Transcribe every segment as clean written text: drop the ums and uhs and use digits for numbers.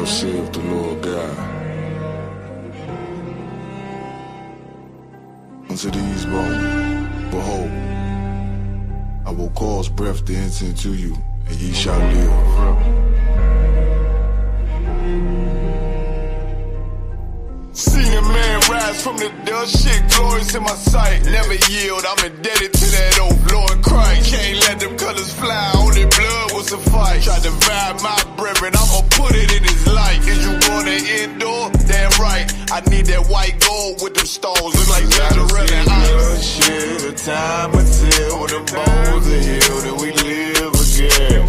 Thus saith the Lord God. Unto these bones, behold, I will cause breath to enter into you, and ye shall live. Seen a man rise from the dust, shit glorious in my sight. Never yield, I'm indebted to that old Lord Christ. Can't let them colors fly, only blood will suffice. Try to divide my brethren, I'ma put it in his light. Is you gonna endure? Damn right, I need that white gold with them stones. Look like ginger and ice. Shit, the time until when the bones are healed and we live again.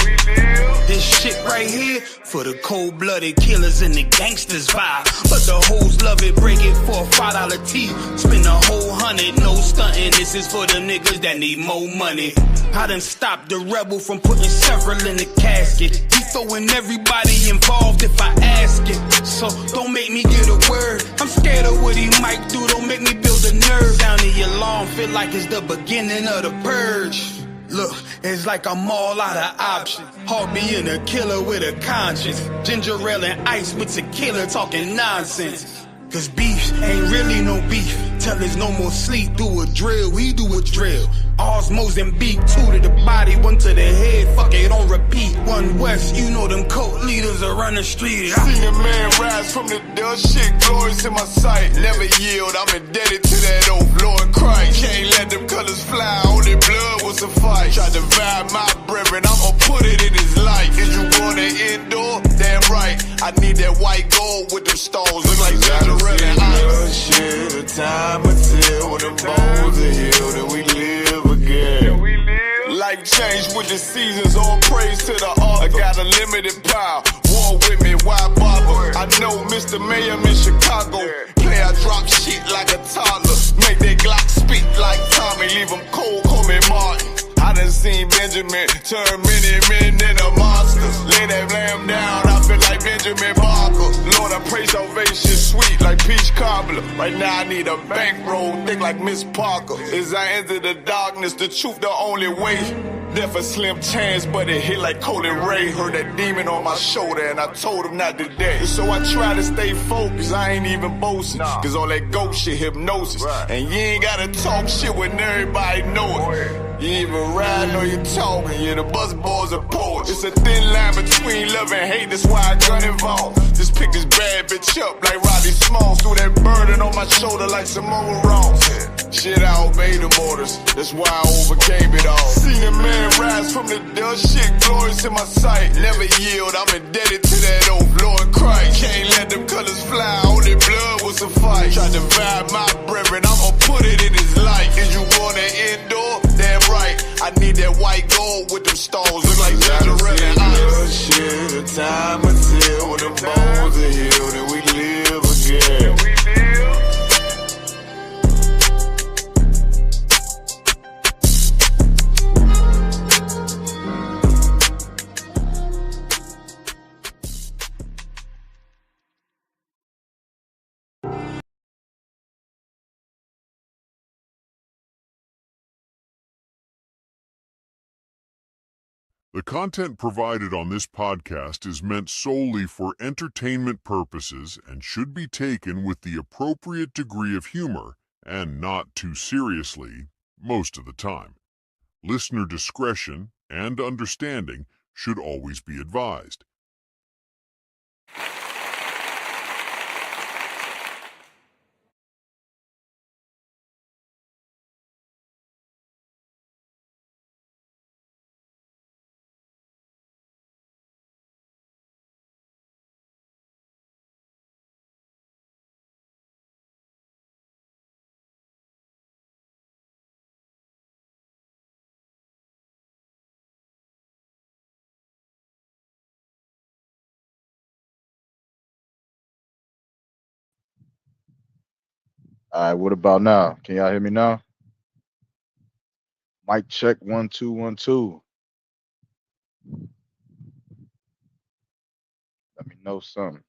This shit right here for the cold-blooded killers and the gangsters vibe. But the hoes love it, break it for a $5 T. Spend a whole 100, no stunting. This is for the niggas that need more money. I done stopped the rebel from putting several in the casket. He throwing everybody involved if I ask it. So don't make me get a word. I'm scared of what he might do. Don't make me build a nerve. Sounding your alarm, feel like it's the beginning of the purge. Look, it's like I'm all out of options. Hard being a killer with a conscience. Ginger ale and ice with tequila talking nonsense. Cause beef ain't really no beef. Till there's no more sleep, do a drill, we do a drill. Osmos and beat, 2 to the body, 1 to the head, fuck it, on repeat. 1 west, you know them cult leaders around the street. Seen a man rise from the dust, shit glorious in my sight. Never yield, I'm indebted to that old Lord Christ. Can't let them colors fly, only blood will suffice. Try to divide my brethren, I'ma put it in his light. Is you gonna endure? Damn right, I need that white gold with them stones. Look like ginger and ice. Shit, the time until when the bones are healed and we live again. Life changed with the seasons, all praise to the author. I got a limited power, war with me, why bother? I know Mr. Mayhem in Chicago. Play, I drop shit like a toddler. Make that Glock speak like Tommy, leave him cold, call me Martin. I done seen Benjamin turn many men into monsters. Lay that lamb down, I feel like Benjamin Barker. Lord, I pray salvation sweet like peach cobbler. Right now I need a bankroll thick like Miss Parker. As I enter the darkness, the truth the only way. Death a slim chance, but it hit like Colin Ray. Heard that demon on my shoulder and I told him not today. So I try to stay focused, I ain't even boasting. Cause all that ghost shit hypnosis. And you ain't gotta talk shit when everybody know it. You ain't even riding or you talking, yeah, the bus boys are poets. It's a thin line between love and hate, that's why I got involved. Just pick this bad bitch up like Roddy Smalls. Threw that burden on my shoulder like Samoa Ross. Shit, I obey the orders, that's why I overcame it all. Seen a man rise from the dust, shit glorious in my sight. Never yield, I'm indebted to that old Lord Christ. Can't let them colors fly, only blood will suffice. Try to divide my brethren, I'ma put it in his light. Is you gonna endure? Damn right, I need that white gold with them stones. Look like ginger and ice. Shit, the time until when the bones are healed and we live again. The content provided on this podcast is meant solely for entertainment purposes and should be taken with the appropriate degree of humor and not too seriously most of the time. Listener discretion and understanding should always be advised. All right, what about now? Can y'all hear me now? Mic check 1 2 1 2. Let me know something.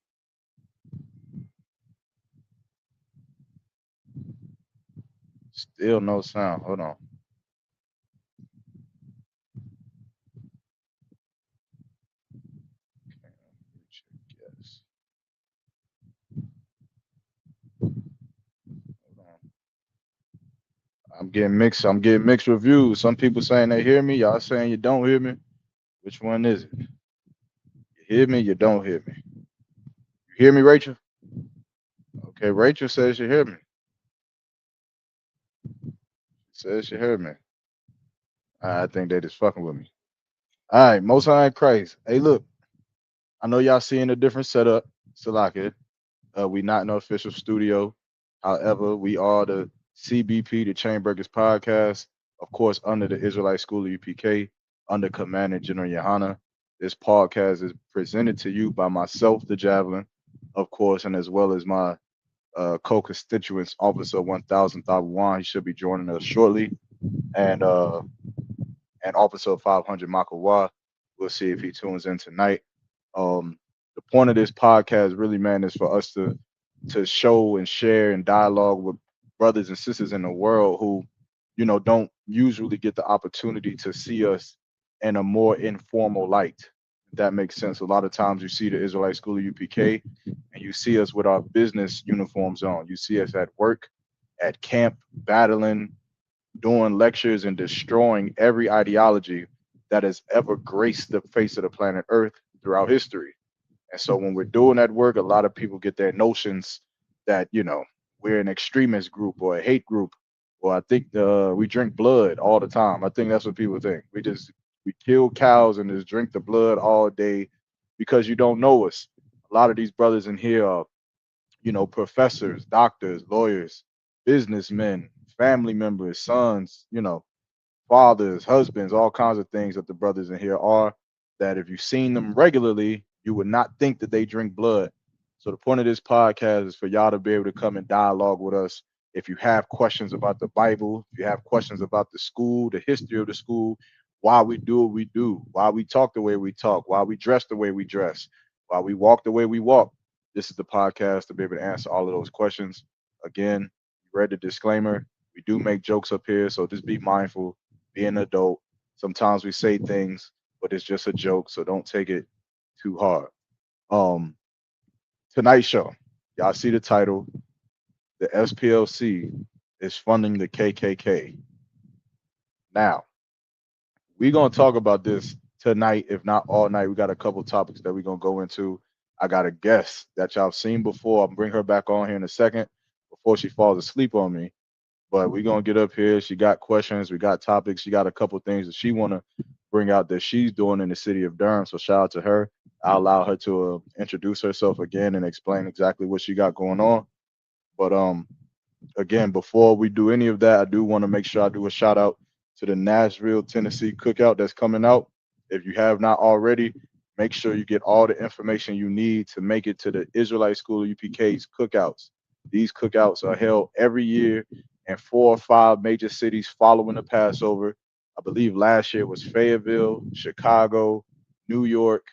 Still no sound. Hold on. Okay, yes. I'm getting mixed reviews. Some people saying they hear me. Y'all saying you don't hear me. Which one is it? You hear me? You don't hear me. You hear me, Rachel? Okay, Rachel says you hear me. Says you heard me. I think they just fucking with me. All right, Most High in Christ. Hey, look, I know y'all seeing a different setup. Salaka. We not in the official studio. However, we are the CBP, the Chainbreakers Podcast, of course, under the Israelite School of UPK, under Commander General Yohana. This podcast is presented to you by myself, the Javelin, of course, and as well as my co-constituents, Officer 1000 Thawan. He should be joining us shortly. And Officer 500 Makawa. We'll see if he tunes in tonight. The point of this podcast really, man, is for us to show and share and dialogue with brothers and sisters in the world who, don't usually get the opportunity to see us in a more informal light. If that makes sense. A lot of times you see the Israelite School of UPK and you see us with our business uniforms on. You see us at work, at camp, battling, doing lectures and destroying every ideology that has ever graced the face of the planet Earth throughout history. And so when we're doing that work, a lot of people get their notions that, we're an extremist group or a hate group. Or I think we drink blood all the time. I think that's what people think. We kill cows and just drink the blood all day because you don't know us. A lot of these brothers in here are, professors, doctors, lawyers, businessmen, family members, sons, fathers, husbands, all kinds of things that the brothers in here are, that if you've seen them regularly, you would not think that they drink blood. So the point of this podcast is for y'all to be able to come and dialogue with us. If you have questions about the Bible, if you have questions about the school, the history of the school, why we do what we do, why we talk the way we talk, why we dress the way we dress, why we walk the way we walk, this is the podcast to be able to answer all of those questions. Again, you read the disclaimer. We do make jokes up here, so just be mindful, be an adult. Sometimes we say things, but it's just a joke, so don't take it too hard. Um, Tonight's show, y'all see the title. The SPLC is funding the KKK. Now, we're gonna talk about this tonight, if not all night. We got a couple topics that we're gonna go into. I got a guest that y'all seen before. I'll bring her back on here in a second before she falls asleep on me. But we're gonna get up here. She got questions, we got topics, she got a couple things that she wanna bring out that she's doing in the city of Durham. So shout out to her. I'll allow her to introduce herself again and explain exactly what she got going on. But again, before we do any of that, I do want to make sure I do a shout out to the Nashville, Tennessee cookout that's coming out. If you have not already, make sure you get all the information you need to make it to the Israelite School of UPK's cookouts. These cookouts are held every year in 4 or 5 major cities following the Passover. I believe last year was Fayetteville, Chicago, New York,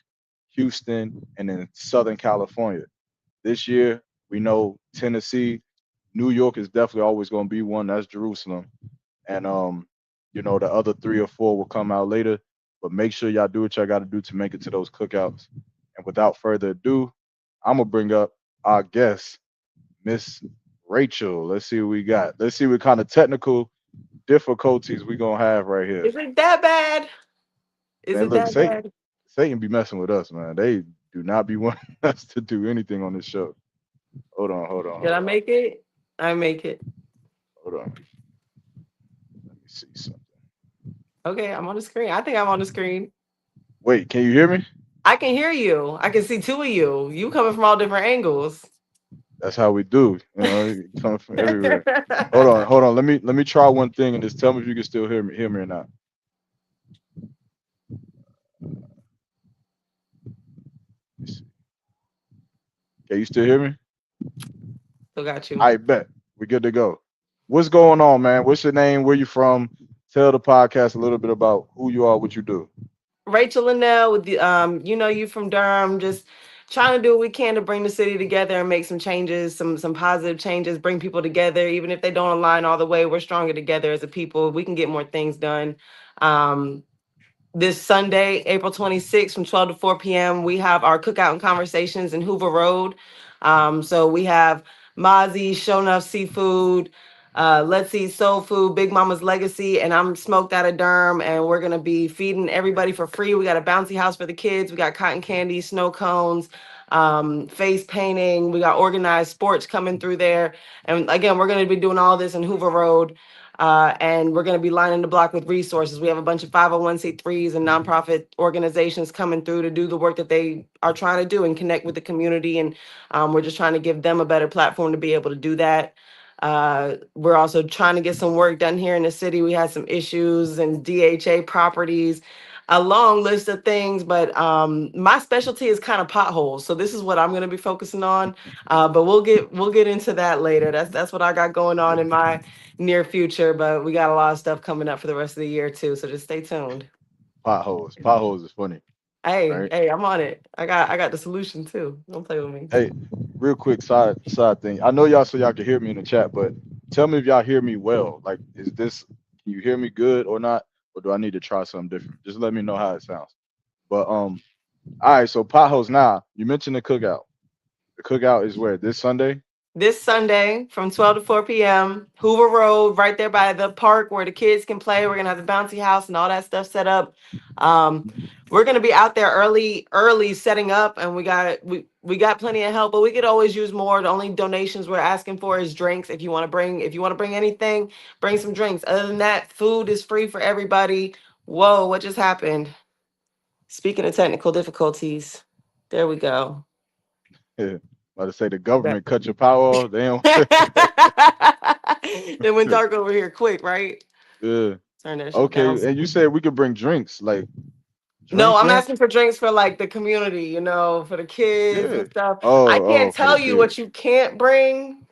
Houston, and then Southern California. This year, we know Tennessee, New York is definitely always going to be one. That's Jerusalem. And, the other 3 or 4 will come out later. But make sure y'all do what y'all got to do to make it to those cookouts. And without further ado, I'm going to bring up our guest, Miss Rachel. Let's see what we got. Let's see what kind of technical difficulties we going to have right here. Is it that bad? Is Man, it look, that bad? Satan be messing with us, man. They do not be wanting us to do anything on this show. Hold on. Did I make it? I make it. Hold on. Let me see something. Okay, I'm on the screen. I think I'm on the screen. Wait, can you hear me? I can hear you. I can see 2 of you. You coming from all different angles. That's how we do. Coming from everywhere. Hold on. Let me try one thing and just tell me if you can still hear me or not. Okay, you still hear me? Still got you. I bet. We're good to go. What's going on, man? What's your name? Where you from? Tell the podcast a little bit about who you are, what you do. Rachel Linnell with the you from Durham, just trying to do what we can to bring the city together and make some changes, some positive changes, bring people together. Even if they don't align all the way, we're stronger together as a people. We can get more things done. This Sunday, April 26th from 12 to 4 p.m., we have our cookout and conversations in Hoover Road. So we have Mozzie, Show Enough Seafood, Let's Eat Soul Food, Big Mama's Legacy, and I'm smoked out of Durham, and we're gonna be feeding everybody for free. We got a bouncy house for the kids. We got cotton candy, snow cones, face painting. We got organized sports coming through there, and again, we're gonna be doing all this in Hoover Road. And we're going to be lining the block with resources. We have a bunch of 501c3s and nonprofit organizations coming through to do the work that they are trying to do and connect with the community. And we're just trying to give them a better platform to be able to do that. We're also trying to get some work done here in the city. We had some issues and DHA properties, a long list of things, but my specialty is kind of potholes. So this is what I'm going to be focusing on. But we'll get into that later. That's what I got going on in my near future. But we got a lot of stuff coming up for the rest of the year too. So just stay tuned. Potholes. Potholes is funny, Hey, right? hey, I'm on it. I got the solution too. Don't play with me. Hey, real quick side thing. I know y'all so y'all can hear me in the chat, but tell me if y'all hear me well. Like, is this can you hear me good or not? Or do I need to try something different? Just let me know how it sounds. But all right, so potholes now. You mentioned the cookout. The cookout is where this Sunday? This Sunday from 12 to 4 p.m. Hoover Road, right there by the park where the kids can play. We're gonna have the bouncy house and all that stuff set up. Um, we're gonna be out there early setting up, and we got plenty of help, but we could always use more. The only donations we're asking for is drinks. If you want to bring anything, bring some drinks. Other than that, food is free for everybody. Whoa, what just happened? Speaking of technical difficulties, there we go. Yeah. About to say the government cut your power off. They don't. It went dark over here quick, right? Yeah. Turn that shit down. Okay. And you said we could bring drinks, like No, I'm drinks? asking for drinks for like the community, for the kids Yeah. and stuff. I Oh, can't for the tell you what kids. you can't bring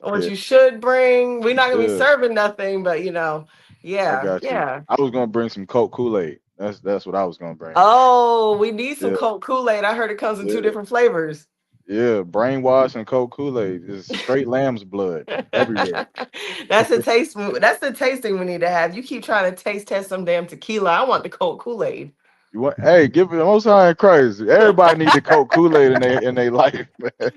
or what Yeah. you should bring. We're not gonna be Yeah. serving nothing, but I yeah, got you. yeah. I was gonna bring some Coke Kool-Aid. That's what I was gonna bring. Oh, we need some Yeah. Coke Kool-Aid. I heard it comes in two Yeah. different flavors. Yeah. Brainwash and Coke Kool-Aid is straight lamb's blood everywhere. That's the taste. That's the tasting we need to have. You keep trying to taste test some damn tequila. I want the Coke Kool-Aid. You want? Hey, give it the most high in Christ. Everybody need the Coke Kool-Aid in their life, man.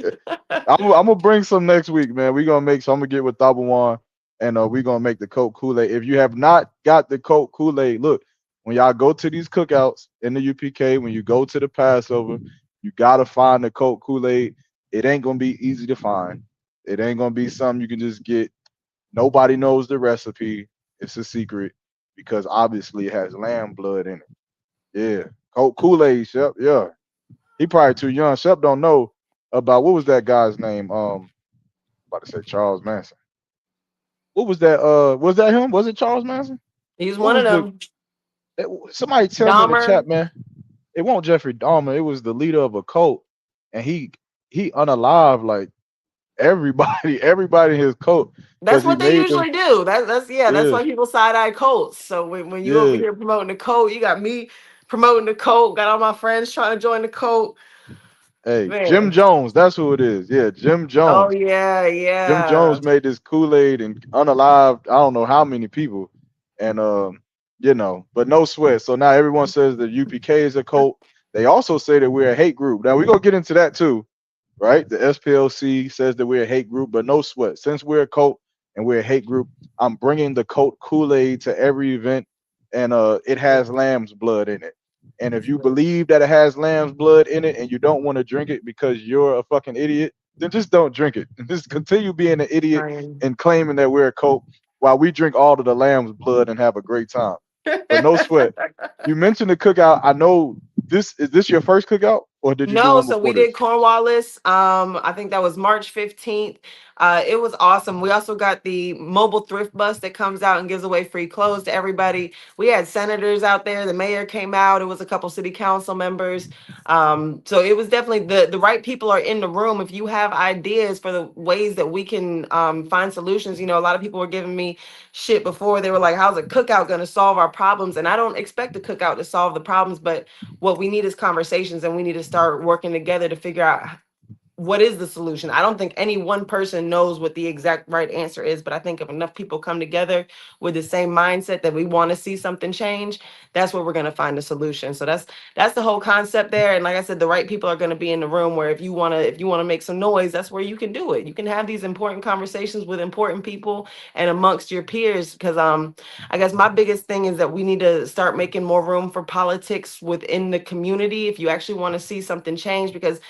I'm gonna bring some next week, man. We gonna make some. I'm gonna get with Tabawan, and we gonna make the Coke Kool-Aid. If you have not got the Coke Kool-Aid, look, when y'all go to these cookouts in the UPK, when you go to the Passover, you gotta find the Coke Kool-Aid. It ain't gonna be easy to find. It ain't gonna be something you can just get. Nobody knows the recipe. It's a secret because obviously it has lamb blood in it. Yeah, Coke Kool-Aid, Shep. Yeah, he probably too young. Shep don't know about what was that guy's name? About to say Charles Manson. What was that? Was that him? Was it Charles Manson? He's What one of was the? them. Somebody tell me in the Dahmer. chat, man. It won't Jeffrey Dahmer. It was the leader of a cult, and he unalive like everybody, everybody in his cult That's because he what they made them. usually do. That's Yeah, why people side eye Colts. So when you over yeah. here promoting the Colt, you got me promoting the Colt. Got all my friends trying to join the Colt. Hey, Jim Man. Jones. That's who it is. Yeah, Jim Oh Jones. yeah, Jim yeah. Jones made this Kool-Aid and unalived I don't know how many people. And but no sweat. So now everyone says that UPK is a cult. They also say that we're a hate group. Now we're gonna get into that too, right? The SPLC says that we're a hate group, but no sweat. Since we're a cult and we're a hate group, I'm bringing the cult Kool-Aid to every event, and it has lamb's blood in it. And if you believe that it has lamb's blood in it and you don't want to drink it because you're a fucking idiot, then just don't drink it. Just continue being an idiot Ryan. and claiming that we're a cult while we drink all of the lamb's blood and have a great time. But no sweat. You mentioned the cookout. I know this is this your first cookout or did you do No, one so we before did this? Cornwallis. I think that was March 15th. It was awesome. We also got the mobile thrift bus that comes out and gives away free clothes to everybody. We had senators out there. The mayor came out. It was a couple city council members. So it was definitely the right people are in the room. If you have ideas for the ways that we can find solutions, a lot of people were giving me shit before. They were like, how's a cookout going to solve our problems? And I don't expect the cookout to solve the problems, but what we need is conversations, and we need to start working together to figure out what is the solution? I don't think any one person knows what the exact right answer is, but I think if enough people come together with the same mindset that we want to see something change, that's where we're going to find a solution. So that's the whole concept there. And like I said, the right people are going to be in the room where if you want to make some noise, that's where you can do it. You can have these important conversations with important people and amongst your peers, because I guess my biggest thing is that we need to start making more room for politics within the community if you actually want to see something change, because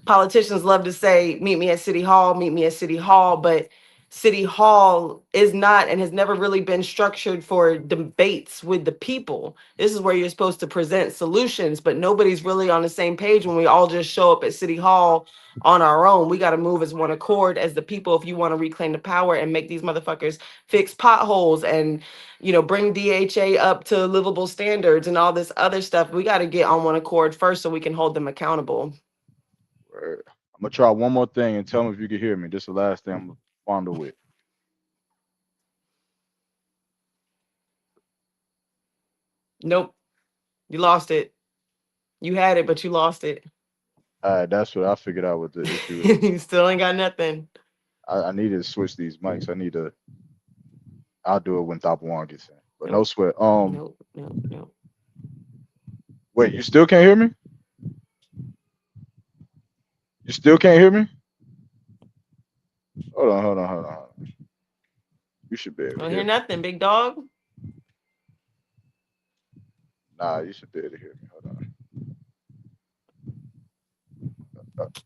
politicians love to say, meet me at City Hall, meet me at City Hall, but City Hall is not and has never really been structured for debates with the people. This is where you're supposed to present solutions, but nobody's really on the same page when we all just show up at City Hall on our own. We got to move as one accord as the people if you want to reclaim the power and make these motherfuckers fix potholes and, you know, bring DHA up to livable standards and all this other stuff. We got to get on one accord first so we can hold them accountable. Word. I'm gonna try one more thing and tell me if you can hear me. This is the last thing I'm gonna fondle with. Nope. You lost it. You had it, but you lost it. All right, that's what I figured out what the issue is. You still ain't got nothing. I need to switch these mics. I'll do it when Top One gets in. But no Nope. sweat. Nope. Wait, you still can't hear me? You still can't hear me? Hold on. You should be able to Don't hear hear me. nothing, big dog. Nah, you should be able to hear me. Hold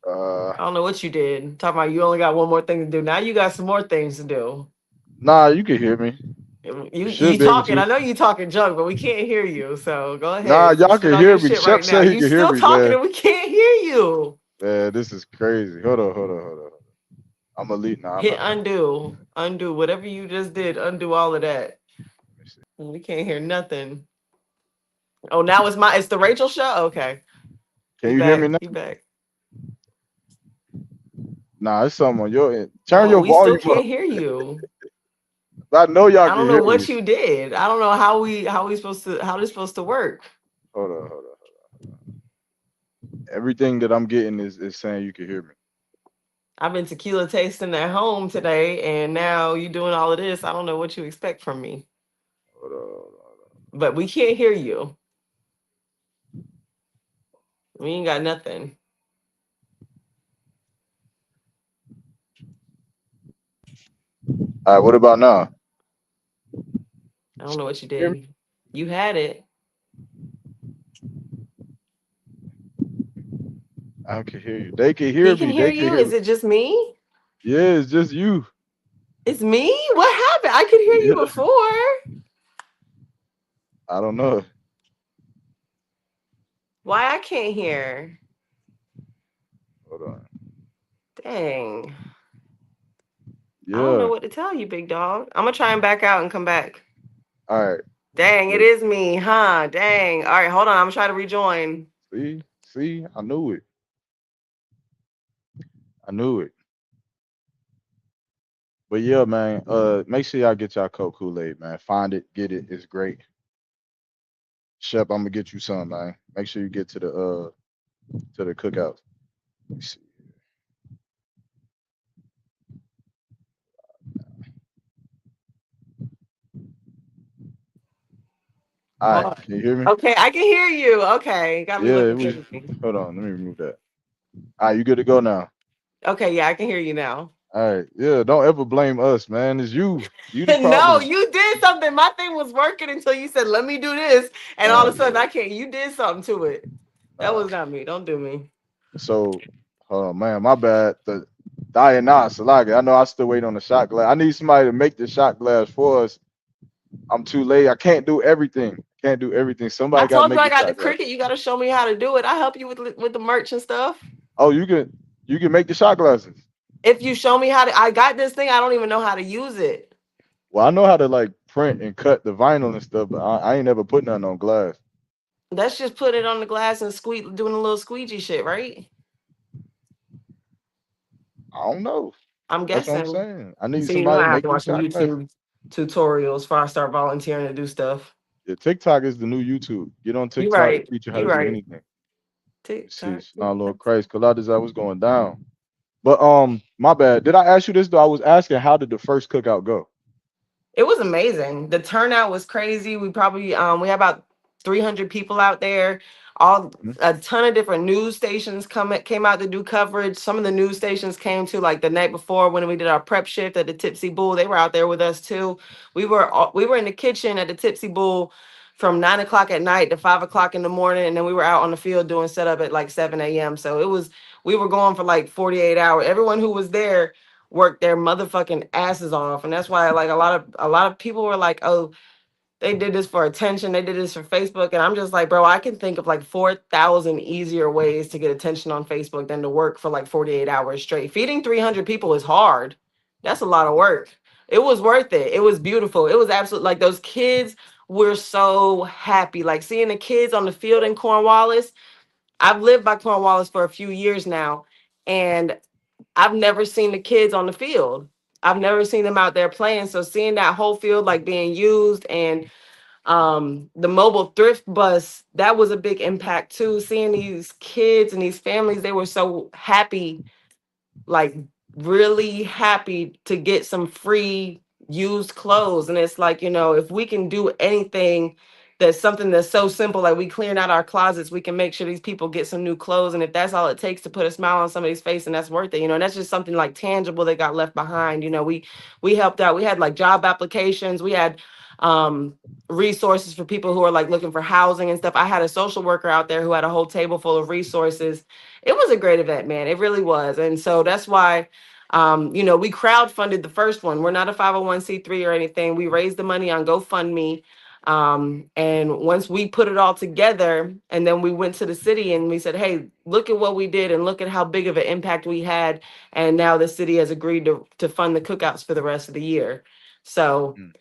on. I don't know what you did. Talking about you only got one more thing to do. Now you got some more things to do. Nah, you can hear me. You be able talking. to. I know you talking junk, but we can't hear you. So go ahead. Nah, y'all Spit can on hear your me. shit Shep right now. said he You can hear still me, talking man. and we can't hear you. Man, this is crazy. Hold on. I'm elite now. Hit undo. Undo whatever you just did. Undo all of that. We can't hear nothing. Oh, now it's the Rachel show? Okay. Can you hear me now? You back. Nah, it's something on your end. Turn No, your we still volume can't up. hear you. I know y'all I can don't hear know what me. you did. I don't know how this supposed to work. Hold on. Everything that I'm getting is saying you can hear me. I've been tequila tasting at home today, and now you doing all of this. I don't know what you expect from me. Hold on. But we can't hear you. We ain't got nothing. All right, what about now? I don't know what you Hear me? did. You had it. I can hear you. They can hear He me. can They hear can you. hear Is me. it just me? Yeah, it's just you. It's me? What happened? I could hear you Yeah. before. I don't know. Why I can't hear? Hold on. Dang. Yeah. I don't know what to tell you, big dog. I'm gonna try and back out and come back. All right. Dang, it is me, huh? Dang. All right, hold on. I'm gonna try to rejoin. See, I knew it. But yeah, man. Make sure y'all get y'all Coke Kool-Aid, man. Find it, get it. It's great. Shep, I'm gonna get you some, man. Make sure you get to the cookout. Let me see. All right, can you hear me? Okay, I can hear you. Okay, got me Yeah, looking it was. crazy. Hold on, let me remove that. All right, you good to go now? Okay, yeah, I can hear you now. All right, yeah. Don't ever blame us, man. It's you. You the No, problem. you did something. My thing was working until you said, "Let me do this," and all of a sudden I can't. You did something to it. That was not me. Don't do me. So, oh man, my bad. The Diana Salaga. I know I still wait on the shot glass. I need somebody to make the shot glass for us. I'm too late. I can't do everything. I Somebody got to told you make I the got the shot glass. cricket. You got to show me how to do it. I help you with the merch and stuff. Oh, you can make the shot glasses. If you show me how to, I got this thing. I don't even know how to use it. Well, I know how to like print and cut the vinyl and stuff, but I ain't never put nothing on glass. Let's just put it on the glass and doing a little squeegee shit, right? I don't know. I'm That's what I'm guessing. saying. I need So you know somebody I to have make to these watch some shot glasses. YouTube tutorials before I start volunteering to do stuff. Yeah, TikTok is the new YouTube. Get on You TikTok to right. teach you how You to do right. anything. See, TikTok. it's not Lord Christ. Colades, I was going down. But my bad. Did I ask you this though? I was asking how did the first cookout go? It was amazing. The turnout was crazy. We probably we had about 300 people out there. All Mhm. A ton of different news stations came out to do coverage. Some of the news stations came to like the night before when we did our prep shift at the Tipsy Bull. They were out there with us too. We were in the kitchen at the Tipsy Bull from 9 o'clock at night to 5 o'clock in the morning, and then we were out on the field doing setup at like 7 a.m. So we were going for like 48 hours. Everyone who was there worked their motherfucking asses off, and that's why like a lot of people were like, oh, they did this for attention, they did this for Facebook, and I'm just like, bro, I can think of like 4,000 easier ways to get attention on Facebook than to work for like 48 hours straight. Feeding 300 people is hard. That's a lot of work. It was worth it. It was beautiful. It was absolutely like those kids were so happy. Like seeing the kids on the field in Cornwallis. I've lived by Cornwallis for a few years now, and I've never seen the kids on the field. I've never seen them out there playing. So seeing that whole field like being used, and the mobile thrift bus, that was a big impact too. Seeing these kids and these families, they were so happy, like really happy to get some free used clothes. And it's like, if we can do anything that's something that's so simple, like we clearing out our closets, we can make sure these people get some new clothes. And if that's all it takes to put a smile on somebody's face, and that's worth it, and that's just something like tangible that got left behind. We helped out. We had like job applications. We had um resources for people who are like looking for housing and stuff. I had a social worker out there who had a whole table full of resources. It was a great event, man. It really was. And so that's why we crowdfunded the first one. We're not a 501c3 or anything. We raised the money on GoFundMe. And once we put it all together, and then we went to the city and we said, hey, look at what we did and look at how big of an impact we had. And now the city has agreed to fund the cookouts for the rest of the year. So Mm.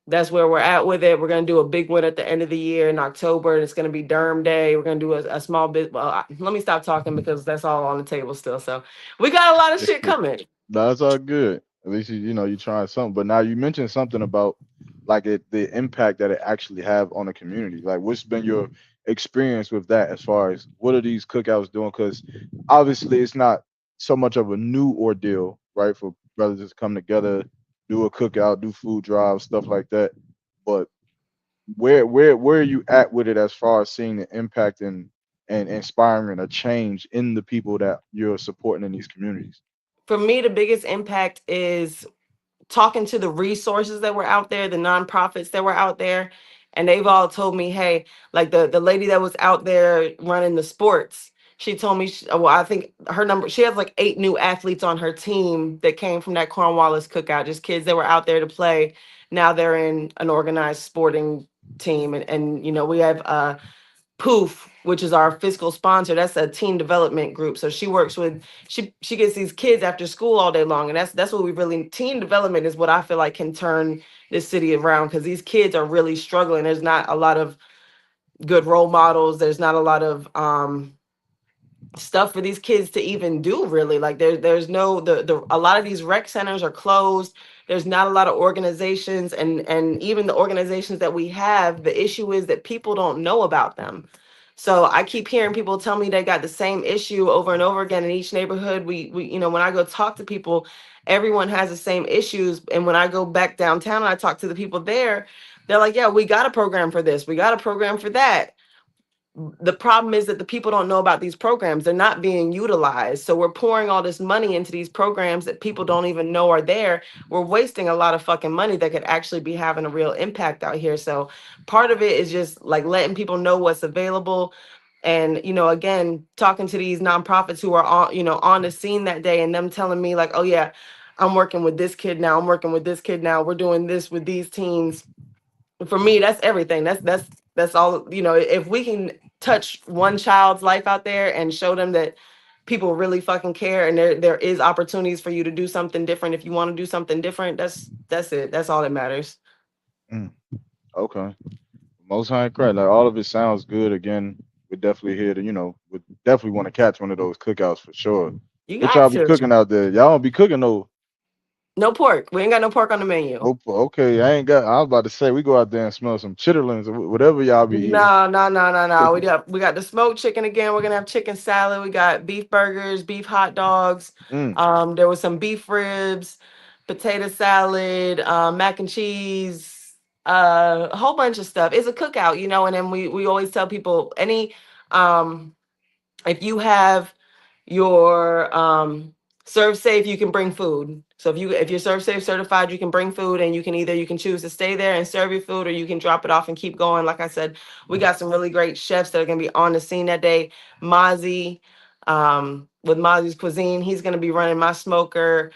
that's where we're at with it. We're going to do a big one at the end of the year in October, and it's going to be Durham Day. We're going to do a small bit. Well, let me stop talking because that's all on the table still. So we got a lot of shit coming. That's all good. At least you trying something. But now you mentioned something about like the impact that it actually have on the community. Like, what's been your experience with that as far as what are these cookouts doing? Because obviously it's not so much of a new ordeal, right? For brothers to come together, do a cookout, do food drives, stuff like that. But where are you at with it as far as seeing the impact and inspiring a change in the people that you're supporting in these communities? For me, the biggest impact is talking to the resources that were out there, the nonprofits that were out there, and they've all told me, hey, like the lady that was out there running the sports, she told me, well, I think her number, she has like 8 new athletes on her team that came from that Cornwallis cookout, just kids that were out there to play. Now they're in an organized sporting team, and we have Poof, which is our fiscal sponsor. That's a teen development group. So she works with she gets these kids after school all day long, and that's what we really teen development is what I feel like can turn this city around because these kids are really struggling. There's not a lot of good role models. There's not a lot of stuff for these kids to even do really. Like there's no the a lot of these rec centers are closed. There's not a lot of organizations, and even the organizations that we have, the issue is that people don't know about them. So I keep hearing people tell me they got the same issue over and over again in each neighborhood. We when I go talk to people, everyone has the same issues. And when I go back downtown and I talk to the people there, they're like, yeah, we got a program for this, we got a program for that. The problem is that the people don't know about these programs. They're not being utilized. So we're pouring all this money into these programs that people don't even know are there. We're wasting a lot of fucking money that could actually be having a real impact out here. So part of it is just like letting people know what's available. And, again, talking to these nonprofits who are on the scene that day, and them telling me like, oh yeah, I'm working with this kid now. I'm working with this kid now. We're doing this with these teens. For me, that's everything. That's all. If we can touch one child's life out there and show them that people really fucking care, and there is opportunities for you to do something different if you want to do something different, that's it. That's all that matters. Mm, okay. Most High in Christ. Like all of it sounds good. Again, we're definitely here to, we definitely want to catch one of those cookouts for sure. You What y'all got be to. cooking out there? Y'all don't be cooking no. No pork. We ain't got no pork on the menu. Oh, okay. I was about to say we go out there and smell some chitterlings or whatever y'all be eating. No, no, no, no, no. We got the smoked chicken again. We're gonna have chicken salad. We got beef burgers, beef hot dogs. Mm. There was some beef ribs, potato salad, mac and cheese, a whole bunch of stuff. It's a cookout, you know. And then we always tell people um if you have your serve safe, you can bring food. So if you're serve safe certified, you can bring food, and you can choose to stay there and serve your food, or you can drop it off and keep going. Like I said, we got some really great chefs that are going to be on the scene that day. Mozzie, with Mozzie's Cuisine, he's going to be running my smoker.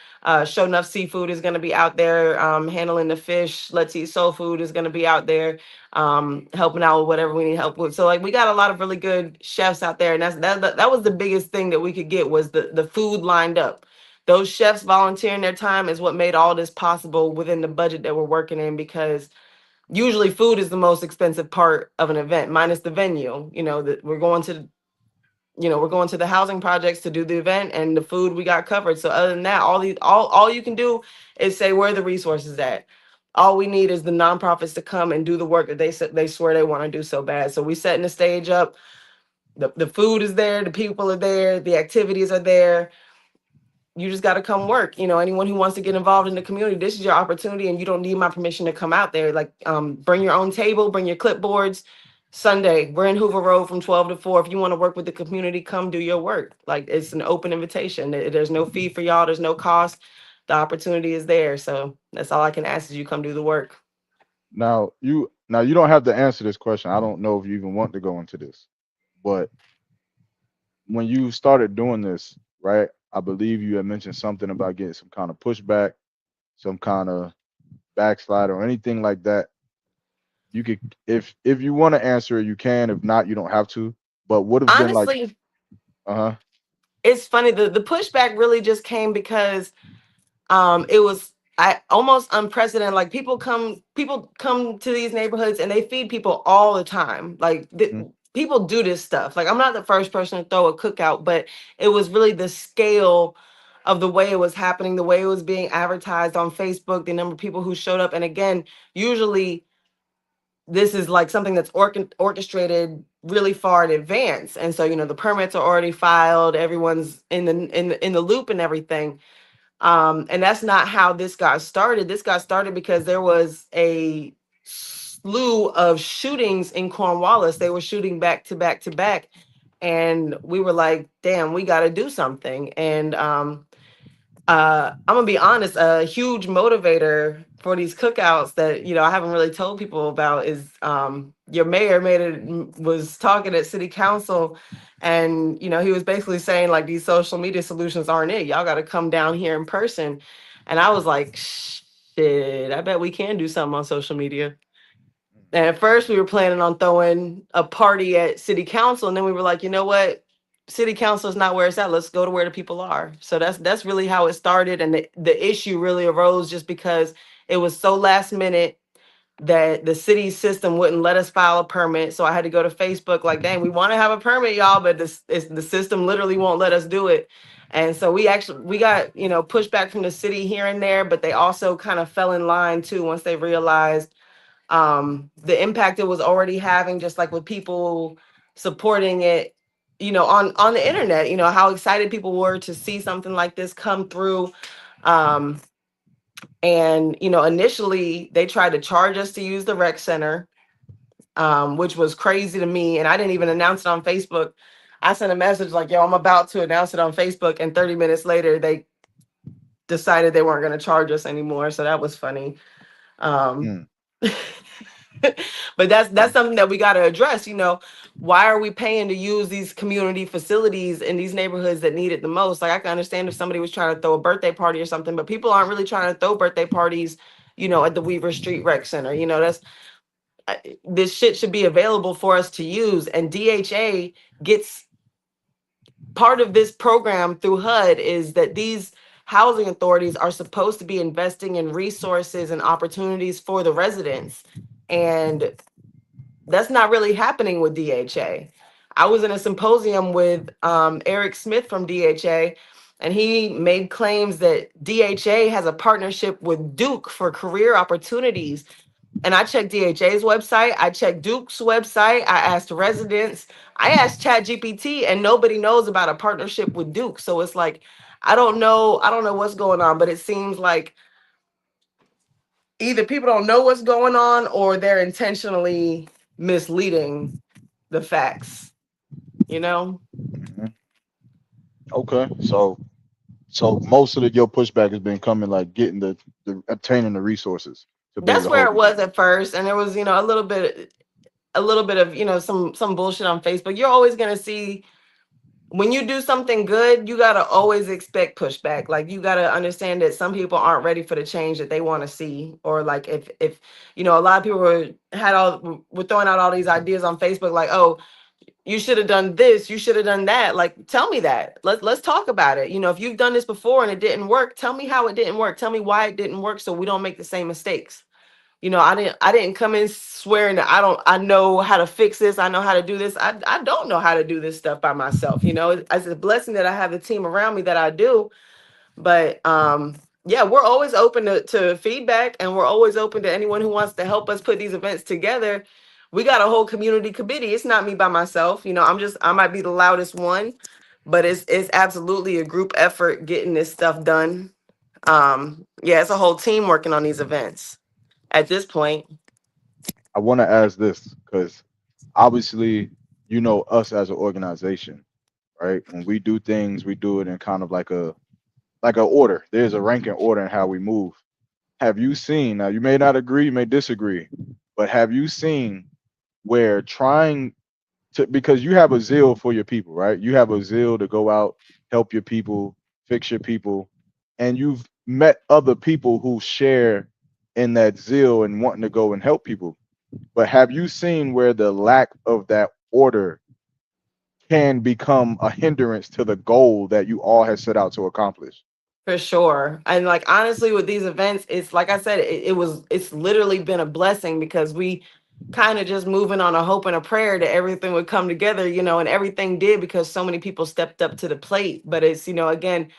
Show Enough Seafood is going to be out there handling the fish. Let's Eat Soul Food is going to be out there helping out with whatever we need help with. So like we got a lot of really good chefs out there, and that was the biggest thing that we could get was the food lined up. Those chefs volunteering their time is what made all this possible within the budget that we're working in, because usually food is the most expensive part of an event, minus the venue. You know, that we're going to the housing projects to do the event, and the food we got covered. So other than that, all you can do is say where are the resources at. All we need is the nonprofits to come and do the work that they swear they want to do so bad. So we setting the stage up. The food is there, the people are there, the activities are there. You just got to come work. You know, anyone who wants to get involved in the community, this is your opportunity, and you don't need my permission to come out there. Like, bring your own table, bring your clipboards. Sunday, we're in Hoover Road from 12 to 4. If you want to work with the community, come do your work. Like, it's an open invitation. There's no fee for y'all. There's no cost. The opportunity is there. So that's all I can ask is you come do the work. Now you don't have to answer this question. I don't know if you even want to go into this, but when you started doing this, right? I believe you had mentioned something about getting some kind of pushback, some kind of backslide or anything like that. You could, if you want to answer it, you can. If not, you don't have to. But would have been like, Honestly, uh-huh. it's funny. The pushback really just came because it was I almost unprecedented. Like people come to these neighborhoods and they feed people all the time. Like Mm. people do this stuff. Like I'm not the first person to throw a cookout, but it was really the scale of the way it was happening, the way it was being advertised on Facebook, the number of people who showed up. And again, usually this is like something that's orchestrated really far in advance. And so, the permits are already filed, everyone's in the loop and everything. And that's not how this got started. This got started because there was a slew of shootings in Cornwallis. They were shooting back to back to back. And we were like, damn, we got to do something. And I'm gonna be honest, a huge motivator for these cookouts that I haven't really told people about is your mayor was talking at city council, and he was basically saying like these social media solutions aren't it. Y'all got to come down here in person, and I was like, shit, I bet we can do something on social media. And at first, we were planning on throwing a party at city council, and then we were like, you know what? City council is not where it's at. Let's go to where the people are. So that's really how it started, and the issue really arose just because it was so last minute that the city system wouldn't let us file a permit. So I had to go to Facebook, like, dang, we want to have a permit, y'all, but the system literally won't let us do it. And so we got pushback from the city here and there, but they also kind of fell in line too once they realized the impact it was already having, just like with people supporting it, on the internet, how excited people were to see something like this come through. And initially they tried to charge us to use the rec center, which was crazy to me, and I didn't even announce it on Facebook. I sent a message like, yo, I'm about to announce it on Facebook, and 30 minutes later they decided they weren't going to charge us anymore, so that was funny. um Mm. but that's something that we got to address. Why are we paying to use these community facilities in these neighborhoods that need it the most? Like, I can understand if somebody was trying to throw a birthday party or something, but people aren't really trying to throw birthday parties at the Weaver Street Rec Center. That's this shit should be available for us to use. And DHA gets part of this program through HUD is that these housing authorities are supposed to be investing in resources and opportunities for the residents. And that's not really happening with DHA. I was in a symposium with Eric Smith from DHA, and he made claims that DHA has a partnership with Duke for career opportunities. And I checked DHA's website, I checked Duke's website, I asked residents, I asked ChatGPT, and nobody knows about a partnership with Duke. So it's like, I don't know what's going on, but it seems like either people don't know what's going on or they're intentionally misleading the facts, you know? Mhm. Okay, so most of your pushback has been coming like getting the obtaining the resources to be able That's to where hold it these was events. at first. And there was, a little bit of, some bullshit on Facebook. You're always gonna see when you do something good, you gotta always expect pushback. Like you gotta understand that some people aren't ready for the change that they want to see. Or like if a lot of people were throwing out all these ideas on Facebook, like, oh, you should have done this, you should have done that. Like, tell me that. Let's talk about it. If you've done this before and it didn't work, tell me how it didn't work. Tell me why it didn't work so we don't make the same mistakes. I didn't come in swearing that I know how to fix this. I know how to do this. I don't know how to do this stuff by myself. It's a blessing that I have the team around me that I do. But yeah, we're always open to feedback, and we're always open to anyone who wants to help us put these events together. We got a whole community committee. It's not me by myself. I might be the loudest one, but it's absolutely a group effort getting this stuff done. Yeah, it's a whole team working on these events at this point. I want to ask this because obviously, us as an organization, right? When we do things, we do it in kind of like a order. There's a ranking order in how we move. Have you seen? Now, you may not agree, you may disagree, but have you seen where trying to, because you have a zeal for your people, right? You have a zeal to go out, help your people, fix your people, and you've met other people who share in that zeal and wanting to go and help people. But have you seen where the lack of that order can become a hindrance to the goal that you all have set out to accomplish? For sure. And like honestly, with these events, it's like I said, it's literally been a blessing because we kind of just moving on a hope and a prayer that everything would come together, and everything did because so many people stepped up to the plate. But it's, again,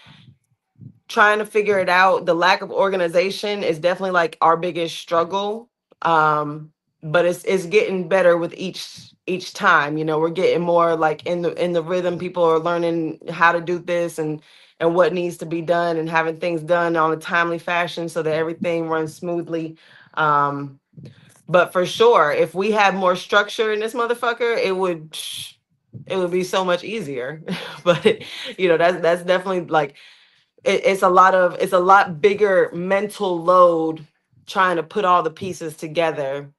trying to figure it out. The lack of organization is definitely like our biggest struggle. But it's getting better with each time. We're getting more like in the rhythm. People are learning how to do this and what needs to be done and having things done on a timely fashion so that everything runs smoothly. But for sure, if we had more structure in this motherfucker, it would be so much easier. But that's definitely like it's a lot bigger mental load trying to put all the pieces together